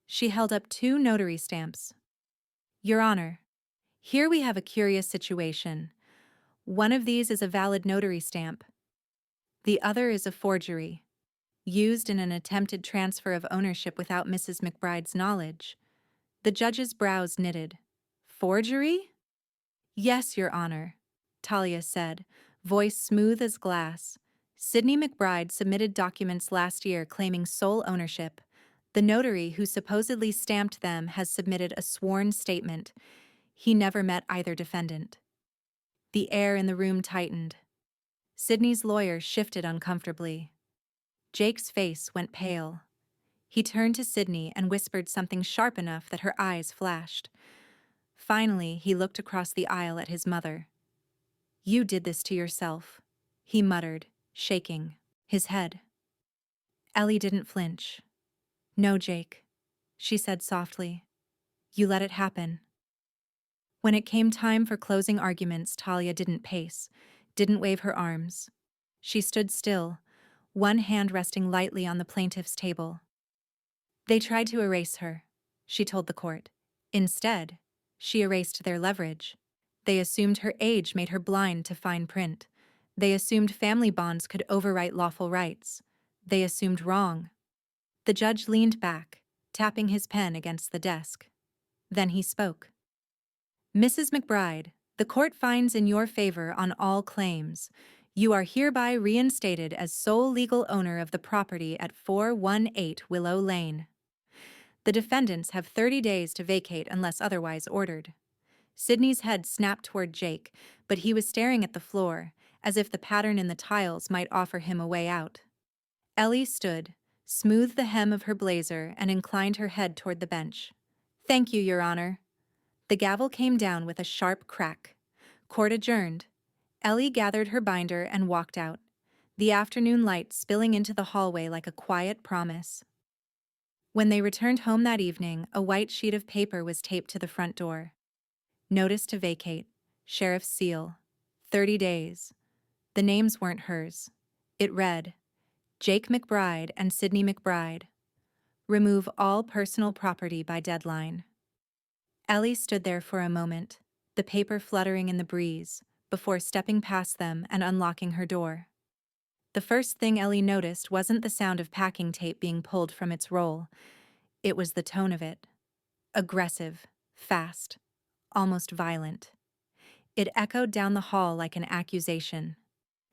She held up 2 notary stamps. Your Honor, here we have a curious situation. One of these is a valid notary stamp. The other is a forgery, used in an attempted transfer of ownership without Mrs. McBride's knowledge. The judge's brows knitted. Forgery? Yes, Your Honor, Talia said, voice smooth as glass. Sydney McBride submitted documents last year claiming sole ownership. The notary who supposedly stamped them has submitted a sworn statement. He never met either defendant. The air in the room tightened. Sydney's lawyer shifted uncomfortably. Jake's face went pale. He turned to Sydney and whispered something sharp enough that her eyes flashed. Finally, he looked across the aisle at his mother. You did this to yourself, he muttered, shaking his head. Ellie didn't flinch. "No, Jake," she said softly. "You let it happen." When it came time for closing arguments, Talia didn't pace, didn't wave her arms. She stood still, one hand resting lightly on the plaintiff's table. "They tried to erase her," she told the court. "Instead, she erased their leverage. They assumed her age made her blind to fine print. They assumed family bonds could overwrite lawful rights. They assumed wrong." The judge leaned back, tapping his pen against the desk. Then he spoke. "Mrs. McBride, the court finds in your favor on all claims. You are hereby reinstated as sole legal owner of the property at 418 Willow Lane. The defendants have 30 days to vacate unless otherwise ordered." Sidney's head snapped toward Jake, but he was staring at the floor, as if the pattern in the tiles might offer him a way out. Ellie stood, smoothed the hem of her blazer, and inclined her head toward the bench. "Thank you, Your Honor." The gavel came down with a sharp crack. Court adjourned. Ellie gathered her binder and walked out, the afternoon light spilling into the hallway like a quiet promise. When they returned home that evening, a white sheet of paper was taped to the front door. "Notice to vacate. Sheriff's seal. 30 days. The names weren't hers. It read, "Jake McBride and Sidney McBride. Remove all personal property by deadline." Ellie stood there for a moment, the paper fluttering in the breeze, before stepping past them and unlocking her door. The first thing Ellie noticed wasn't the sound of packing tape being pulled from its roll. It was the tone of it. Aggressive, fast, almost violent. It echoed down the hall like an accusation.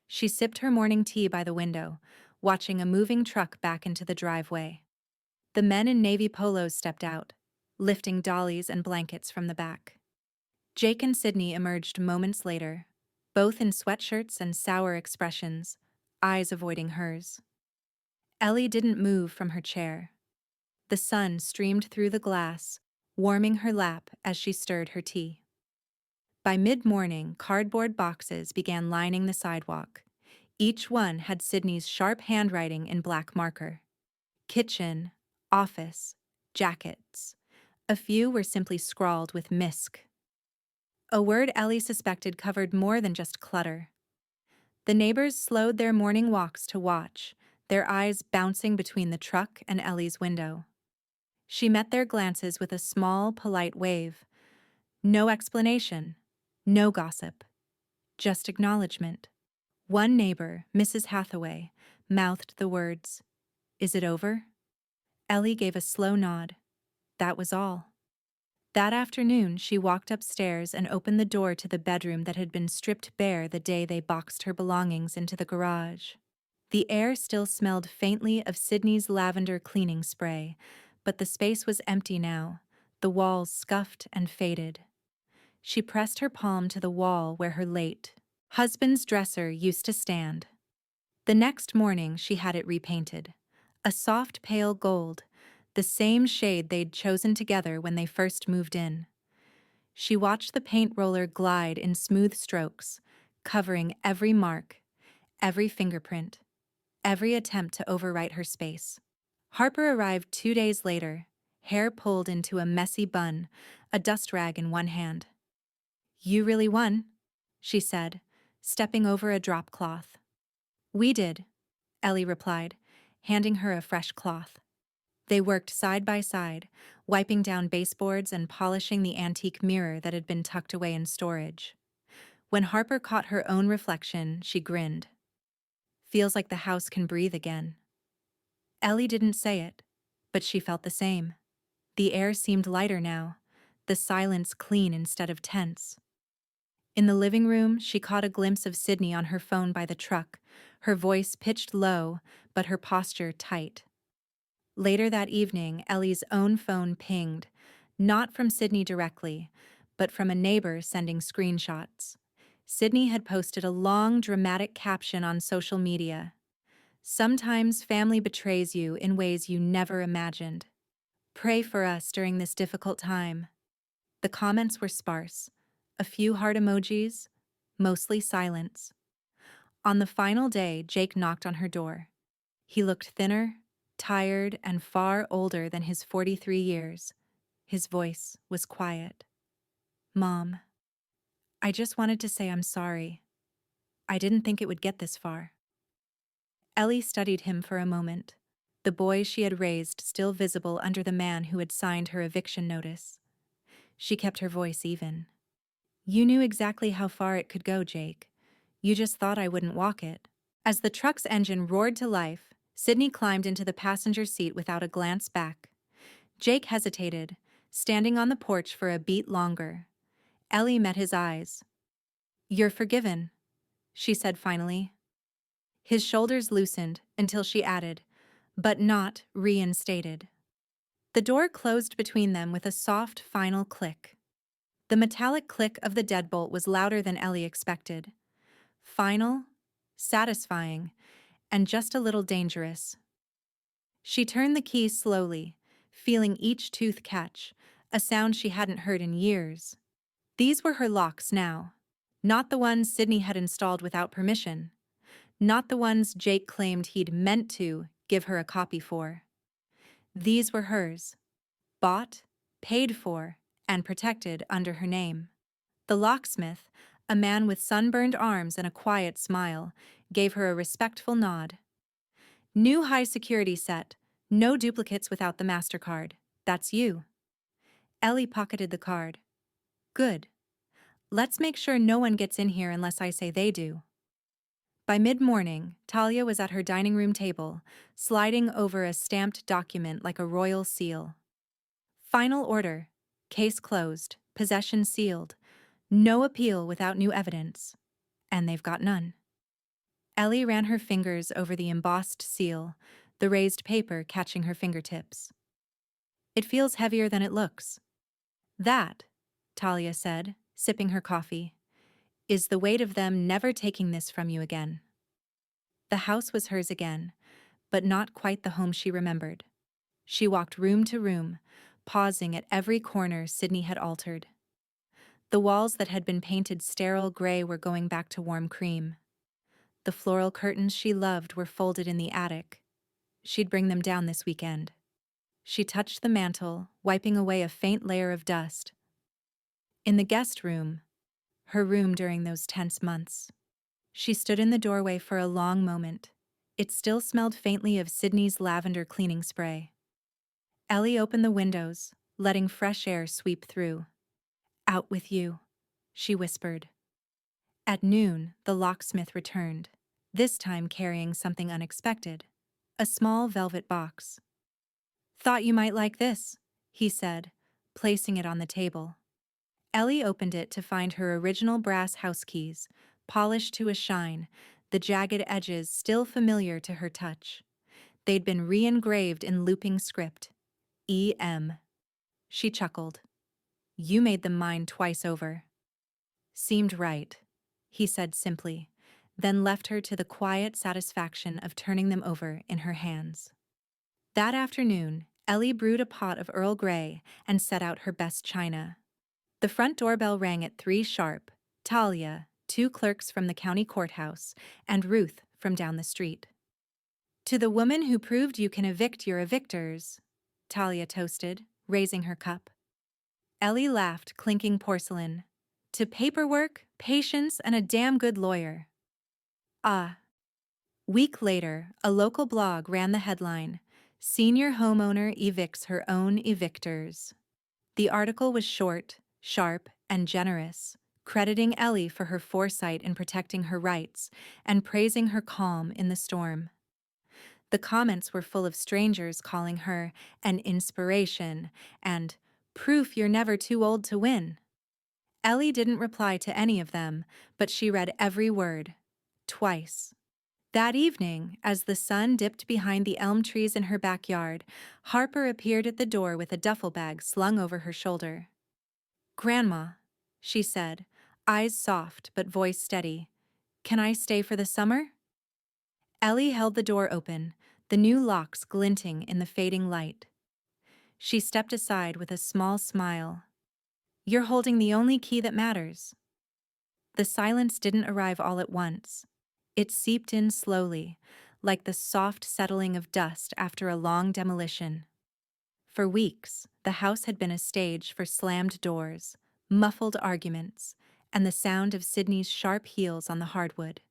She sipped her morning tea by the window, watching a moving truck back into the driveway. The men in navy polos stepped out, lifting dollies and blankets from the back. Jake and Sidney emerged moments later, both in sweatshirts and sour expressions, eyes avoiding hers. Ellie didn't move from her chair. The sun streamed through the glass, warming her lap as she stirred her tea. By mid-morning, cardboard boxes began lining the sidewalk. Each one had Sidney's sharp handwriting in black marker. Kitchen, office, jackets. A few were simply scrawled with misc. A word Ellie suspected covered more than just clutter. The neighbors slowed their morning walks to watch, their eyes bouncing between the truck and Ellie's window. She met their glances with a small, polite wave. No explanation, no gossip, just acknowledgement. One neighbor, Mrs. Hathaway, mouthed the words, "Is it over?" Ellie gave a slow nod. That was all. That afternoon, she walked upstairs and opened the door to the bedroom that had been stripped bare the day they boxed her belongings into the garage. The air still smelled faintly of Sidney's lavender cleaning spray, but the space was empty now, the walls scuffed and faded. She pressed her palm to the wall where her late husband's dresser used to stand. The next morning, she had it repainted. A soft pale gold, the same shade they'd chosen together when they first moved in. She watched the paint roller glide in smooth strokes, covering every mark, every fingerprint, every attempt to overwrite her space. Harper arrived 2 days later, hair pulled into a messy bun, a dust rag in one hand. "You really won," she said, stepping over a drop cloth. "We did," Ellie replied, handing her a fresh cloth. They worked side by side, wiping down baseboards and polishing the antique mirror that had been tucked away in storage. When Harper caught her own reflection, she grinned. "Feels like the house can breathe again." Ellie didn't say it, but she felt the same. The air seemed lighter now, the silence clean instead of tense. In the living room, she caught a glimpse of Sidney on her phone by the truck, her voice pitched low, but her posture tight. Later that evening, Ellie's own phone pinged, not from Sidney directly, but from a neighbor sending screenshots. Sidney had posted a long, dramatic caption on social media. "Sometimes family betrays you in ways you never imagined. Pray for us during this difficult time." The comments were sparse. A few heart emojis, mostly silence. On the final day, Jake knocked on her door. He looked thinner, tired, and far older than his 43 years. His voice was quiet. "Mom, I just wanted to say I'm sorry. I didn't think it would get this far." Ellie studied him for a moment, the boy she had raised still visible under the man who had signed her eviction notice. She kept her voice even. "You knew exactly how far it could go, Jake. You just thought I wouldn't walk it." As the truck's engine roared to life, Sydney climbed into the passenger seat without a glance back. Jake hesitated, standing on the porch for a beat longer. Ellie met his eyes. "You're forgiven," she said finally. His shoulders loosened until she added, "but not reinstated." The door closed between them with a soft, final click. The metallic click of the deadbolt was louder than Ellie expected. Final, satisfying, and just a little dangerous. She turned the key slowly, feeling each tooth catch, a sound she hadn't heard in years. These were her locks now. Not the ones Sydney had installed without permission. Not the ones Jake claimed he'd meant to give her a copy for. These were hers. Bought, paid for, and protected under her name. The locksmith, a man with sunburned arms and a quiet smile, gave her a respectful nod. "New high security set. No duplicates without the MasterCard. That's you." Ellie pocketed the card. "Good. Let's make sure no one gets in here unless I say they do." By mid-morning, Talia was at her dining room table, sliding over a stamped document like a royal seal. "Final order. Case closed. Possession sealed. No appeal without new evidence." And they've got none. Ellie ran her fingers over the embossed seal, the raised paper catching her fingertips. "It feels heavier than it looks." "That," Talia said, sipping her coffee, "is the weight of them never taking this from you again." The house was hers again, but not quite the home she remembered. She walked room to room, pausing at every corner Sydney had altered. The walls that had been painted sterile gray were going back to warm cream. The floral curtains she loved were folded in the attic. She'd bring them down this weekend. She touched the mantel, wiping away a faint layer of dust. In the guest room, her room during those tense months, she stood in the doorway for a long moment. It still smelled faintly of Sydney's lavender cleaning spray. Ellie opened the windows, letting fresh air sweep through. "Out with you," she whispered. At noon, the locksmith returned, this time carrying something unexpected, a small velvet box. "Thought you might like this," he said, placing it on the table. Ellie opened it to find her original brass house keys, polished to a shine, the jagged edges still familiar to her touch. They'd been re-engraved in looping script. E.M. She chuckled. "You made them mine twice over." "Seemed right," he said simply, then left her to the quiet satisfaction of turning them over in her hands. That afternoon, Ellie brewed a pot of Earl Grey and set out her best china. The front doorbell rang at 3 sharp. Talia, 2 clerks from the county courthouse, and Ruth from down the street. "To the woman who proved you can evict your evictors," Talia toasted, raising her cup. Ellie laughed, clinking porcelain. "To paperwork, patience, and a damn good lawyer." Ah. Week later, a local blog ran the headline, "Senior homeowner evicts her own evictors." The article was short, sharp, and generous, crediting Ellie for her foresight in protecting her rights and praising her calm in the storm. The comments were full of strangers calling her an inspiration and proof you're never too old to win. Ellie didn't reply to any of them, but she read every word, twice. That evening, as the sun dipped behind the elm trees in her backyard, Harper appeared at the door with a duffel bag slung over her shoulder. "Grandma," she said, eyes soft but voice steady, "can I stay for the summer?" Ellie held the door open, the new locks glinting in the fading light. She stepped aside with a small smile. "You're holding the only key that matters." The silence didn't arrive all at once. It seeped in slowly, like the soft settling of dust after a long demolition. For weeks, the house had been a stage for slammed doors, muffled arguments, and the sound of Sydney's sharp heels on the hardwood.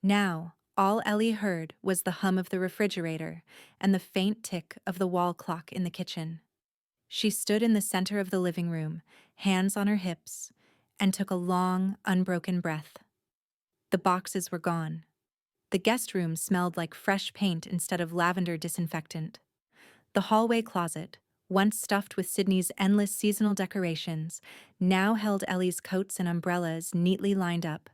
Now, all Ellie heard was the hum of the refrigerator and the faint tick of the wall clock in the kitchen. She stood in the center of the living room, hands on her hips, and took a long, unbroken breath. The boxes were gone. The guest room smelled like fresh paint instead of lavender disinfectant. The hallway closet, once stuffed with Sydney's endless seasonal decorations, now held Ellie's coats and umbrellas neatly lined up.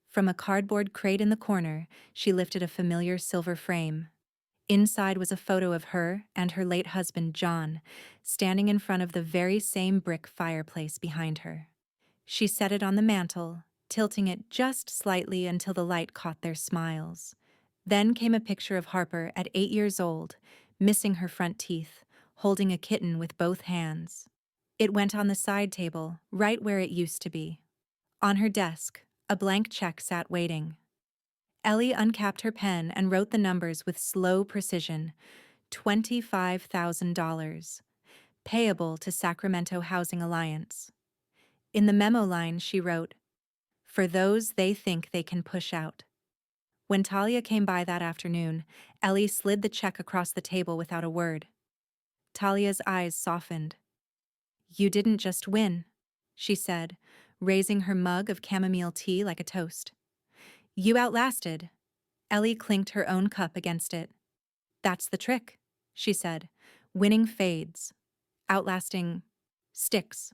From a cardboard crate in the corner, she lifted a familiar silver frame. Inside was a photo of her and her late husband, John, standing in front of the very same brick fireplace behind her. She set it on the mantel, tilting it just slightly until the light caught their smiles. Then came a picture of Harper at 8 years old, missing her front teeth, holding a kitten with both hands. It went on the side table, right where it used to be. On her desk, a blank check sat waiting. Ellie uncapped her pen and wrote the numbers with slow precision. $25,000. Payable to Sacramento Housing Alliance. In the memo line, she wrote, "For those they think they can push out." When Talia came by that afternoon, Ellie slid the check across the table without a word. Talia's eyes softened. "You didn't just win," she said, raising her mug of chamomile tea like a toast. "You outlasted." Ellie clinked her own cup against it. "That's the trick," she said. "Winning fades. Outlasting sticks."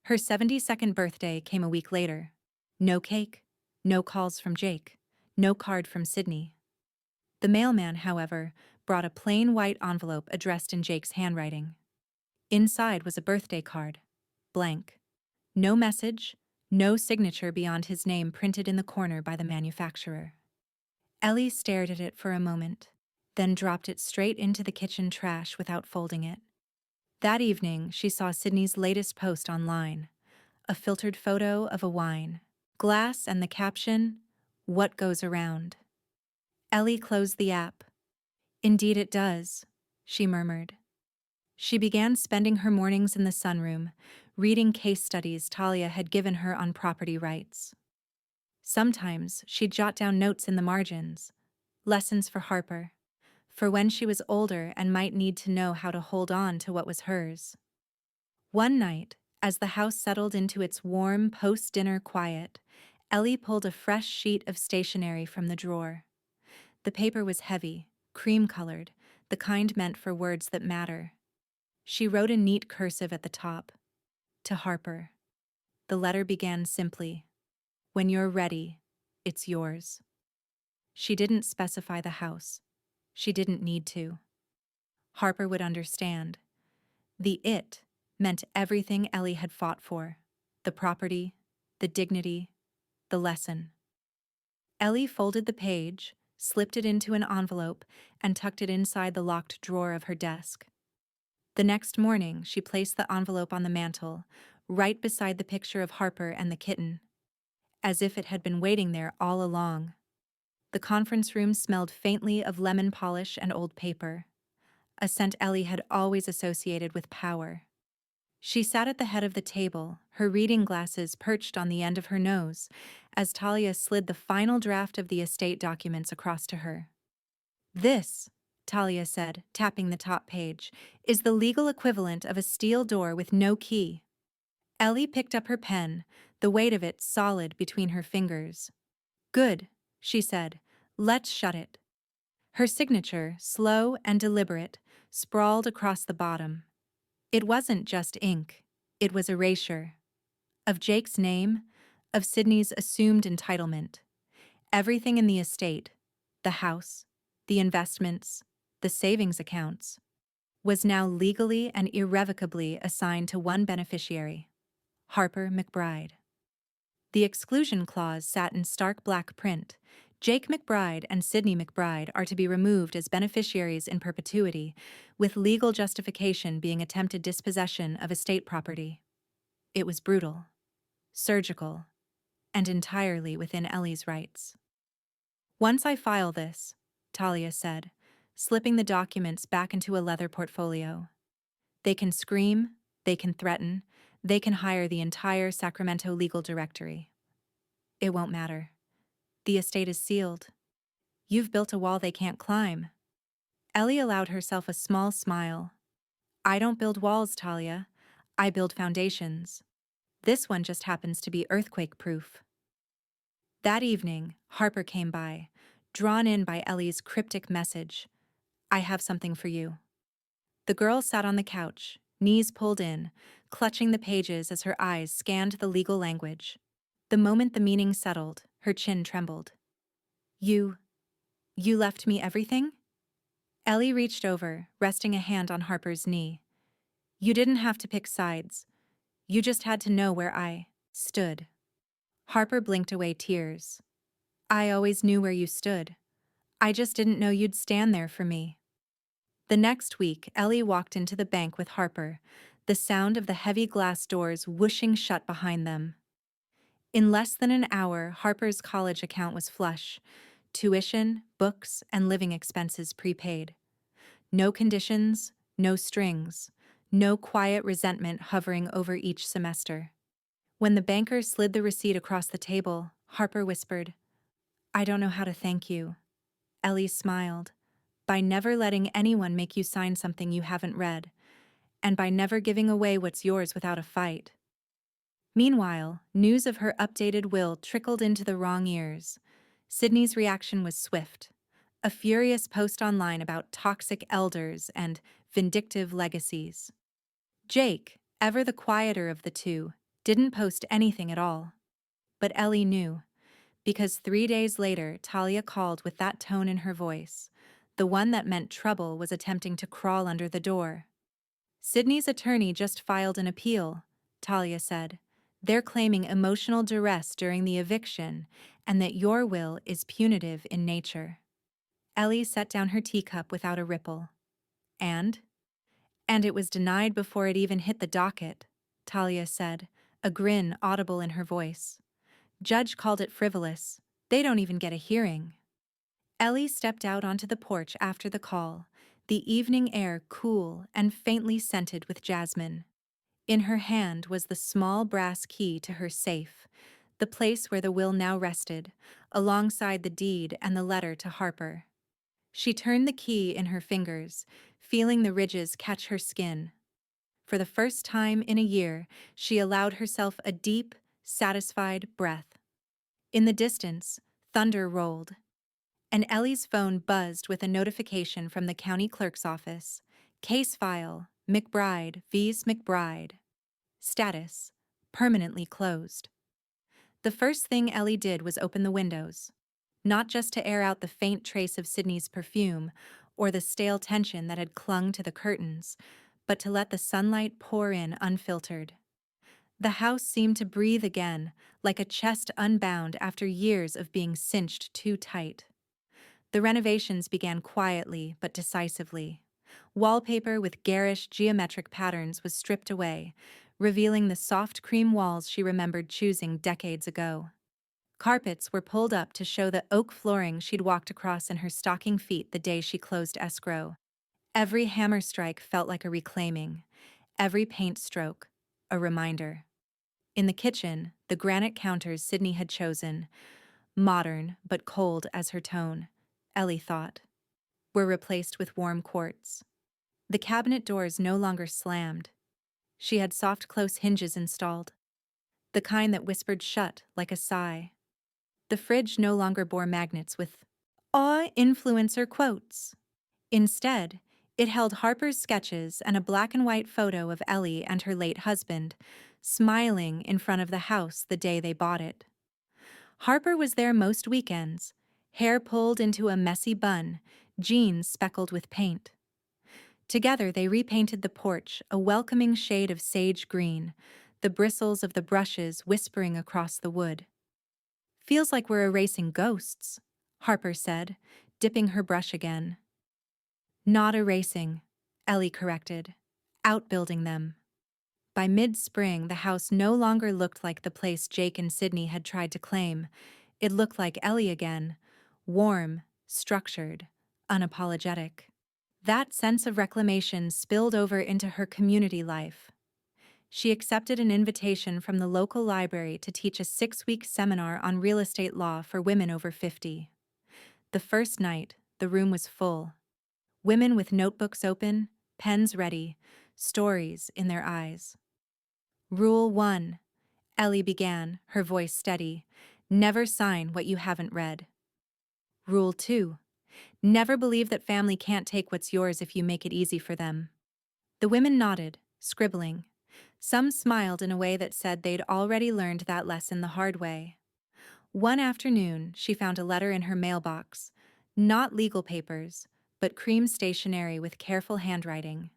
Her 72nd birthday came a week later. No cake, no calls from Jake, no card from Sydney. The mailman, however, brought a plain white envelope addressed in Jake's handwriting. Inside was a birthday card. Blank. No message, no signature beyond his name printed in the corner by the manufacturer. Ellie stared at it for a moment, then dropped it straight into the kitchen trash without folding it. That evening, she saw Sydney's latest post online, a filtered photo of a wine glass and the caption, "What goes around." Ellie closed the app. "Indeed it does," she murmured. She began spending her mornings in the sunroom, reading case studies Talia had given her on property rights. Sometimes she'd jot down notes in the margins, lessons for Harper, for when she was older and might need to know how to hold on to what was hers. One night, as the house settled into its warm post-dinner quiet, Ellie pulled a fresh sheet of stationery from the drawer. The paper was heavy, cream-colored, the kind meant for words that matter. She wrote in neat cursive at the top, "To Harper." The letter began simply, "When you're ready, it's yours." She didn't specify the house. She didn't need to. Harper would understand. The "it" meant everything Ellie had fought for: the property, the dignity, the lesson. Ellie folded the page, slipped it into an envelope, and tucked it inside the locked drawer of her desk. The next morning, she placed the envelope on the mantel, right beside the picture of Harper and the kitten, as if it had been waiting there all along. The conference room smelled faintly of lemon polish and old paper, a scent Ellie had always associated with power. She sat at the head of the table, her reading glasses perched on the end of her nose, as Talia slid the final draft of the estate documents across to her. "This," Talia said, tapping the top page, "is the legal equivalent of a steel door with no key." Ellie picked up her pen, the weight of it solid between her fingers. "Good," she said. "Let's shut it." Her signature, slow and deliberate, sprawled across the bottom. It wasn't just ink. It was erasure. Of Jake's name, of Sydney's assumed entitlement. Everything in the estate, the house, the investments, the savings accounts, was now legally and irrevocably assigned to one beneficiary, Harper McBride. The exclusion clause sat in stark black print. Jake McBride and Sydney McBride are to be removed as beneficiaries in perpetuity, with legal justification being attempted dispossession of estate property. It was brutal, surgical, and entirely within Ellie's rights. Once I file this, Talia said, slipping the documents back into a leather portfolio. They can scream, they can threaten, they can hire the entire Sacramento legal directory. It won't matter. The estate is sealed. You've built a wall they can't climb. Ellie allowed herself a small smile. I don't build walls, Talia. I build foundations. This one just happens to be earthquake-proof. That evening, Harper came by, drawn in by Ellie's cryptic message. I have something for you. The girl sat on the couch, knees pulled in, clutching the pages as her eyes scanned the legal language. The moment the meaning settled, her chin trembled. You left me everything? Ellie reached over, resting a hand on Harper's knee. You didn't have to pick sides. You just had to know where I stood. Harper blinked away tears. I always knew where you stood. I just didn't know you'd stand there for me. The next week, Ellie walked into the bank with Harper, the sound of the heavy glass doors whooshing shut behind them. In less than an hour, Harper's college account was flush. Tuition, books, and living expenses prepaid. No conditions, no strings, no quiet resentment hovering over each semester. When the banker slid the receipt across the table, Harper whispered, I don't know how to thank you. Ellie smiled. By never letting anyone make you sign something you haven't read, and by never giving away what's yours without a fight. Meanwhile, news of her updated will trickled into the wrong ears. Sydney's reaction was swift. A furious post online about toxic elders and vindictive legacies. Jake, ever the quieter of the two, didn't post anything at all. But Ellie knew, because 3 days later Talia called with that tone in her voice, the one that meant trouble was attempting to crawl under the door. Sydney's attorney just filed an appeal, Talia said. They're claiming emotional duress during the eviction and that your will is punitive in nature. Ellie set down her teacup without a ripple. And it was denied before it even hit the docket, Talia said, a grin audible in her voice. Judge called it frivolous. They don't even get a hearing. Ellie stepped out onto the porch after the call, the evening air cool and faintly scented with jasmine. In her hand was the small brass key to her safe, the place where the will now rested, alongside the deed and the letter to Harper. She turned the key in her fingers, feeling the ridges catch her skin. For the first time in a year, she allowed herself a deep, satisfied breath. In the distance, thunder rolled, and Ellie's phone buzzed with a notification from the county clerk's office. Case file, McBride vs. McBride. Status, permanently closed. The first thing Ellie did was open the windows, not just to air out the faint trace of Sydney's perfume or the stale tension that had clung to the curtains, but to let the sunlight pour in unfiltered. The house seemed to breathe again, like a chest unbound after years of being cinched too tight. The renovations began quietly but decisively. Wallpaper with garish geometric patterns was stripped away, revealing the soft cream walls she remembered choosing decades ago. Carpets were pulled up to show the oak flooring she'd walked across in her stocking feet the day she closed escrow. Every hammer strike felt like a reclaiming, every paint stroke, a reminder. In the kitchen, the granite counters Sydney had chosen, modern but cold as her tone, Ellie thought, were replaced with warm quartz. The cabinet doors no longer slammed. She had soft close hinges installed, the kind that whispered shut like a sigh. The fridge no longer bore magnets with awe-influencer quotes. Instead, it held Harper's sketches and a black-and-white photo of Ellie and her late husband, smiling in front of the house the day they bought it. Harper was there most weekends, hair pulled into a messy bun, jeans speckled with paint. Together they repainted the porch a welcoming shade of sage green, the bristles of the brushes whispering across the wood. Feels like we're erasing ghosts, Harper said, dipping her brush again. Not erasing, Ellie corrected, outbuilding them. By mid-spring, the house no longer looked like the place Jake and Sydney had tried to claim. It looked like Ellie again, warm, structured, unapologetic. That sense of reclamation spilled over into her community life. She accepted an invitation from the local library to teach a 6-week seminar on real estate law for women over 50. The first night, the room was full. Women with notebooks open, pens ready, stories in their eyes. Rule 1, Ellie began, her voice steady. Never sign what you haven't read. Rule 2, never believe that family can't take what's yours if you make it easy for them. The women nodded, scribbling. Some smiled in a way that said they'd already learned that lesson the hard way. One afternoon, she found a letter in her mailbox. Not legal papers, but cream stationery with careful handwriting.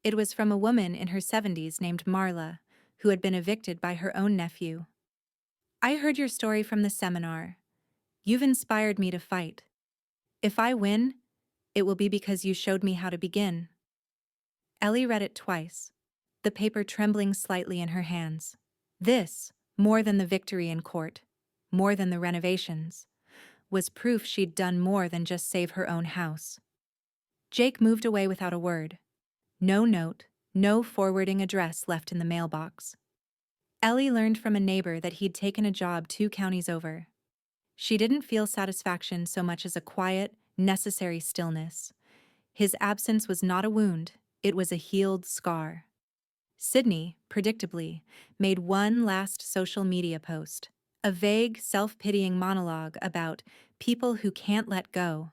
It was from a woman in her 70s named Marla, who had been evicted by her own nephew. I heard your story from the seminar. You've inspired me to fight. If I win, it will be because you showed me how to begin. Ellie read it twice, the paper trembling slightly in her hands. This, more than the victory in court, more than the renovations, was proof she'd done more than just save her own house. Jake moved away without a word. No note, no forwarding address left in the mailbox. Ellie learned from a neighbor that he'd taken a job 2 counties over. She didn't feel satisfaction so much as a quiet, necessary stillness. His absence was not a wound, it was a healed scar. Sydney, predictably, made one last social media post, a vague, self-pitying monologue about people who can't let go.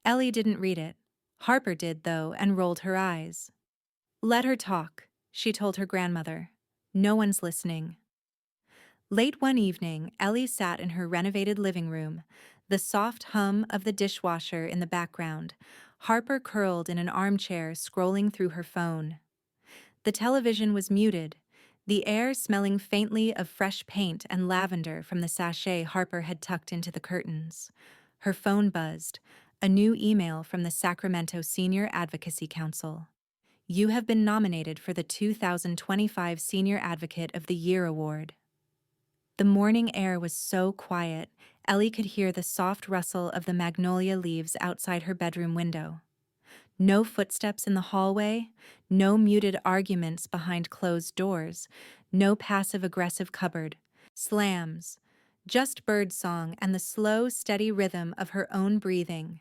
Ellie didn't read it. Harper did, though, and rolled her eyes. Let her talk, she told her grandmother. No one's listening. Late one evening, Ellie sat in her renovated living room, the soft hum of the dishwasher in the background, Harper curled in an armchair scrolling through her phone. The television was muted, the air smelling faintly of fresh paint and lavender from the sachet Harper had tucked into the curtains. Her phone buzzed, a new email from the Sacramento Senior Advocacy Council. You have been nominated for the 2025 Senior Advocate of the Year Award. The morning air was so quiet, Ellie could hear the soft rustle of the magnolia leaves outside her bedroom window. No footsteps in the hallway, no muted arguments behind closed doors, no passive-aggressive cupboard slams, just birdsong and the slow, steady rhythm of her own breathing.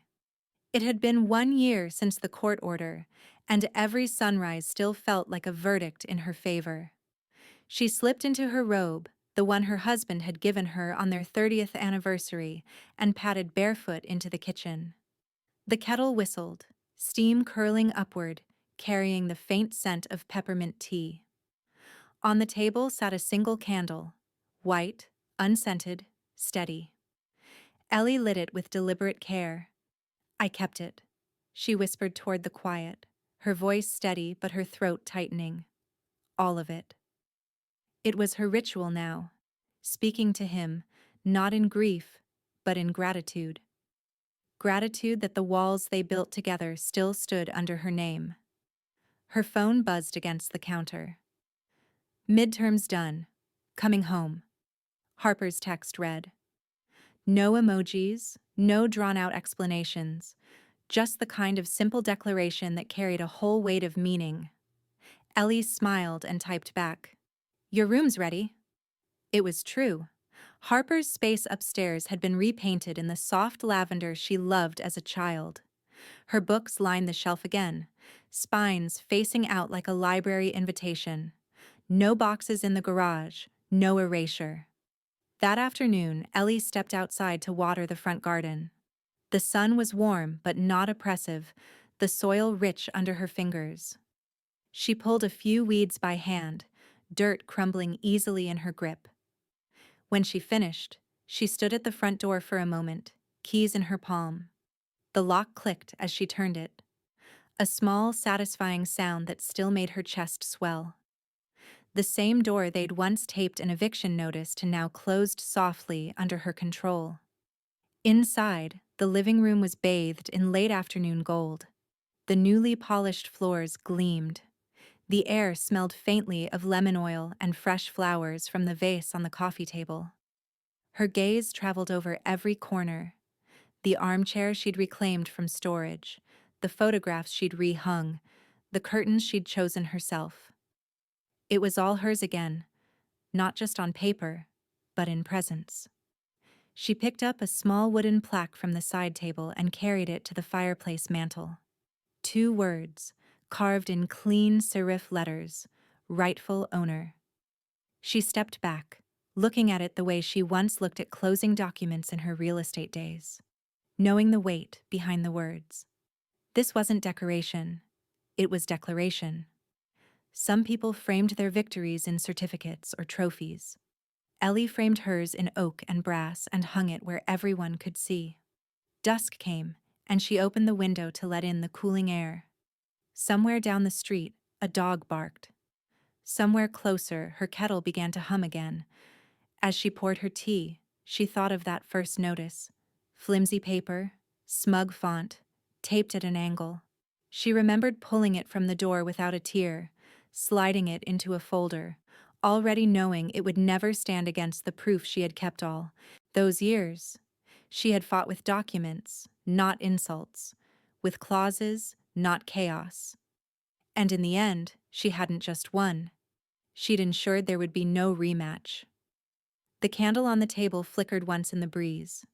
It had been 1 year since the court order, and every sunrise still felt like a verdict in her favor. She slipped into her robe, the one her husband had given her on their 30th anniversary, and padded barefoot into the kitchen. The kettle whistled, steam curling upward, carrying the faint scent of peppermint tea. On the table sat a single candle, white, unscented, steady. Ellie lit it with deliberate care. I kept it, she whispered toward the quiet, her voice steady but her throat tightening. All of it. It was her ritual now, speaking to him, not in grief, but in gratitude. Gratitude that the walls they built together still stood under her name. Her phone buzzed against the counter. Midterms done. Coming home. Harper's text read. No emojis, no drawn-out explanations, just the kind of simple declaration that carried a whole weight of meaning. Ellie smiled and typed back. Your room's ready. It was true. Harper's space upstairs had been repainted in the soft lavender she loved as a child. Her books lined the shelf again, spines facing out like a library invitation. No boxes in the garage, no erasure. That afternoon, Ellie stepped outside to water the front garden. The sun was warm but not oppressive, the soil rich under her fingers. She pulled a few weeds by hand, dirt crumbling easily in her grip. When she finished, she stood at the front door for a moment, keys in her palm. The lock clicked as she turned it. A small, satisfying sound that still made her chest swell. The same door they'd once taped an eviction notice to now closed softly under her control. Inside, the living room was bathed in late-afternoon gold. The newly polished floors gleamed. The air smelled faintly of lemon oil and fresh flowers from the vase on the coffee table. Her gaze traveled over every corner. The armchair she'd reclaimed from storage, the photographs she'd rehung, the curtains she'd chosen herself. It was all hers again, not just on paper, but in presence. She picked up a small wooden plaque from the side table and carried it to the fireplace mantel. 2 words, carved in clean serif letters, rightful owner. She stepped back, looking at it the way she once looked at closing documents in her real estate days, knowing the weight behind the words. This wasn't decoration, it was declaration. Some people framed their victories in certificates or trophies. Ellie framed hers in oak and brass and hung it where everyone could see. Dusk came, and she opened the window to let in the cooling air. Somewhere down the street, a dog barked. Somewhere closer, her kettle began to hum again. As she poured her tea, she thought of that first notice. Flimsy paper, smug font, taped at an angle. She remembered pulling it from the door without a tear, sliding it into a folder, already knowing it would never stand against the proof she had kept all those years. She had fought with documents, not insults, with clauses, not chaos. And in the end, she hadn't just won. She'd ensured there would be no rematch. The candle on the table flickered once in the breeze.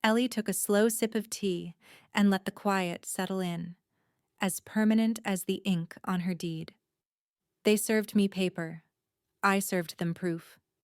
Ellie took a slow sip of tea and let the quiet settle in, as permanent as the ink on her deed. They served me paper. I served them proof.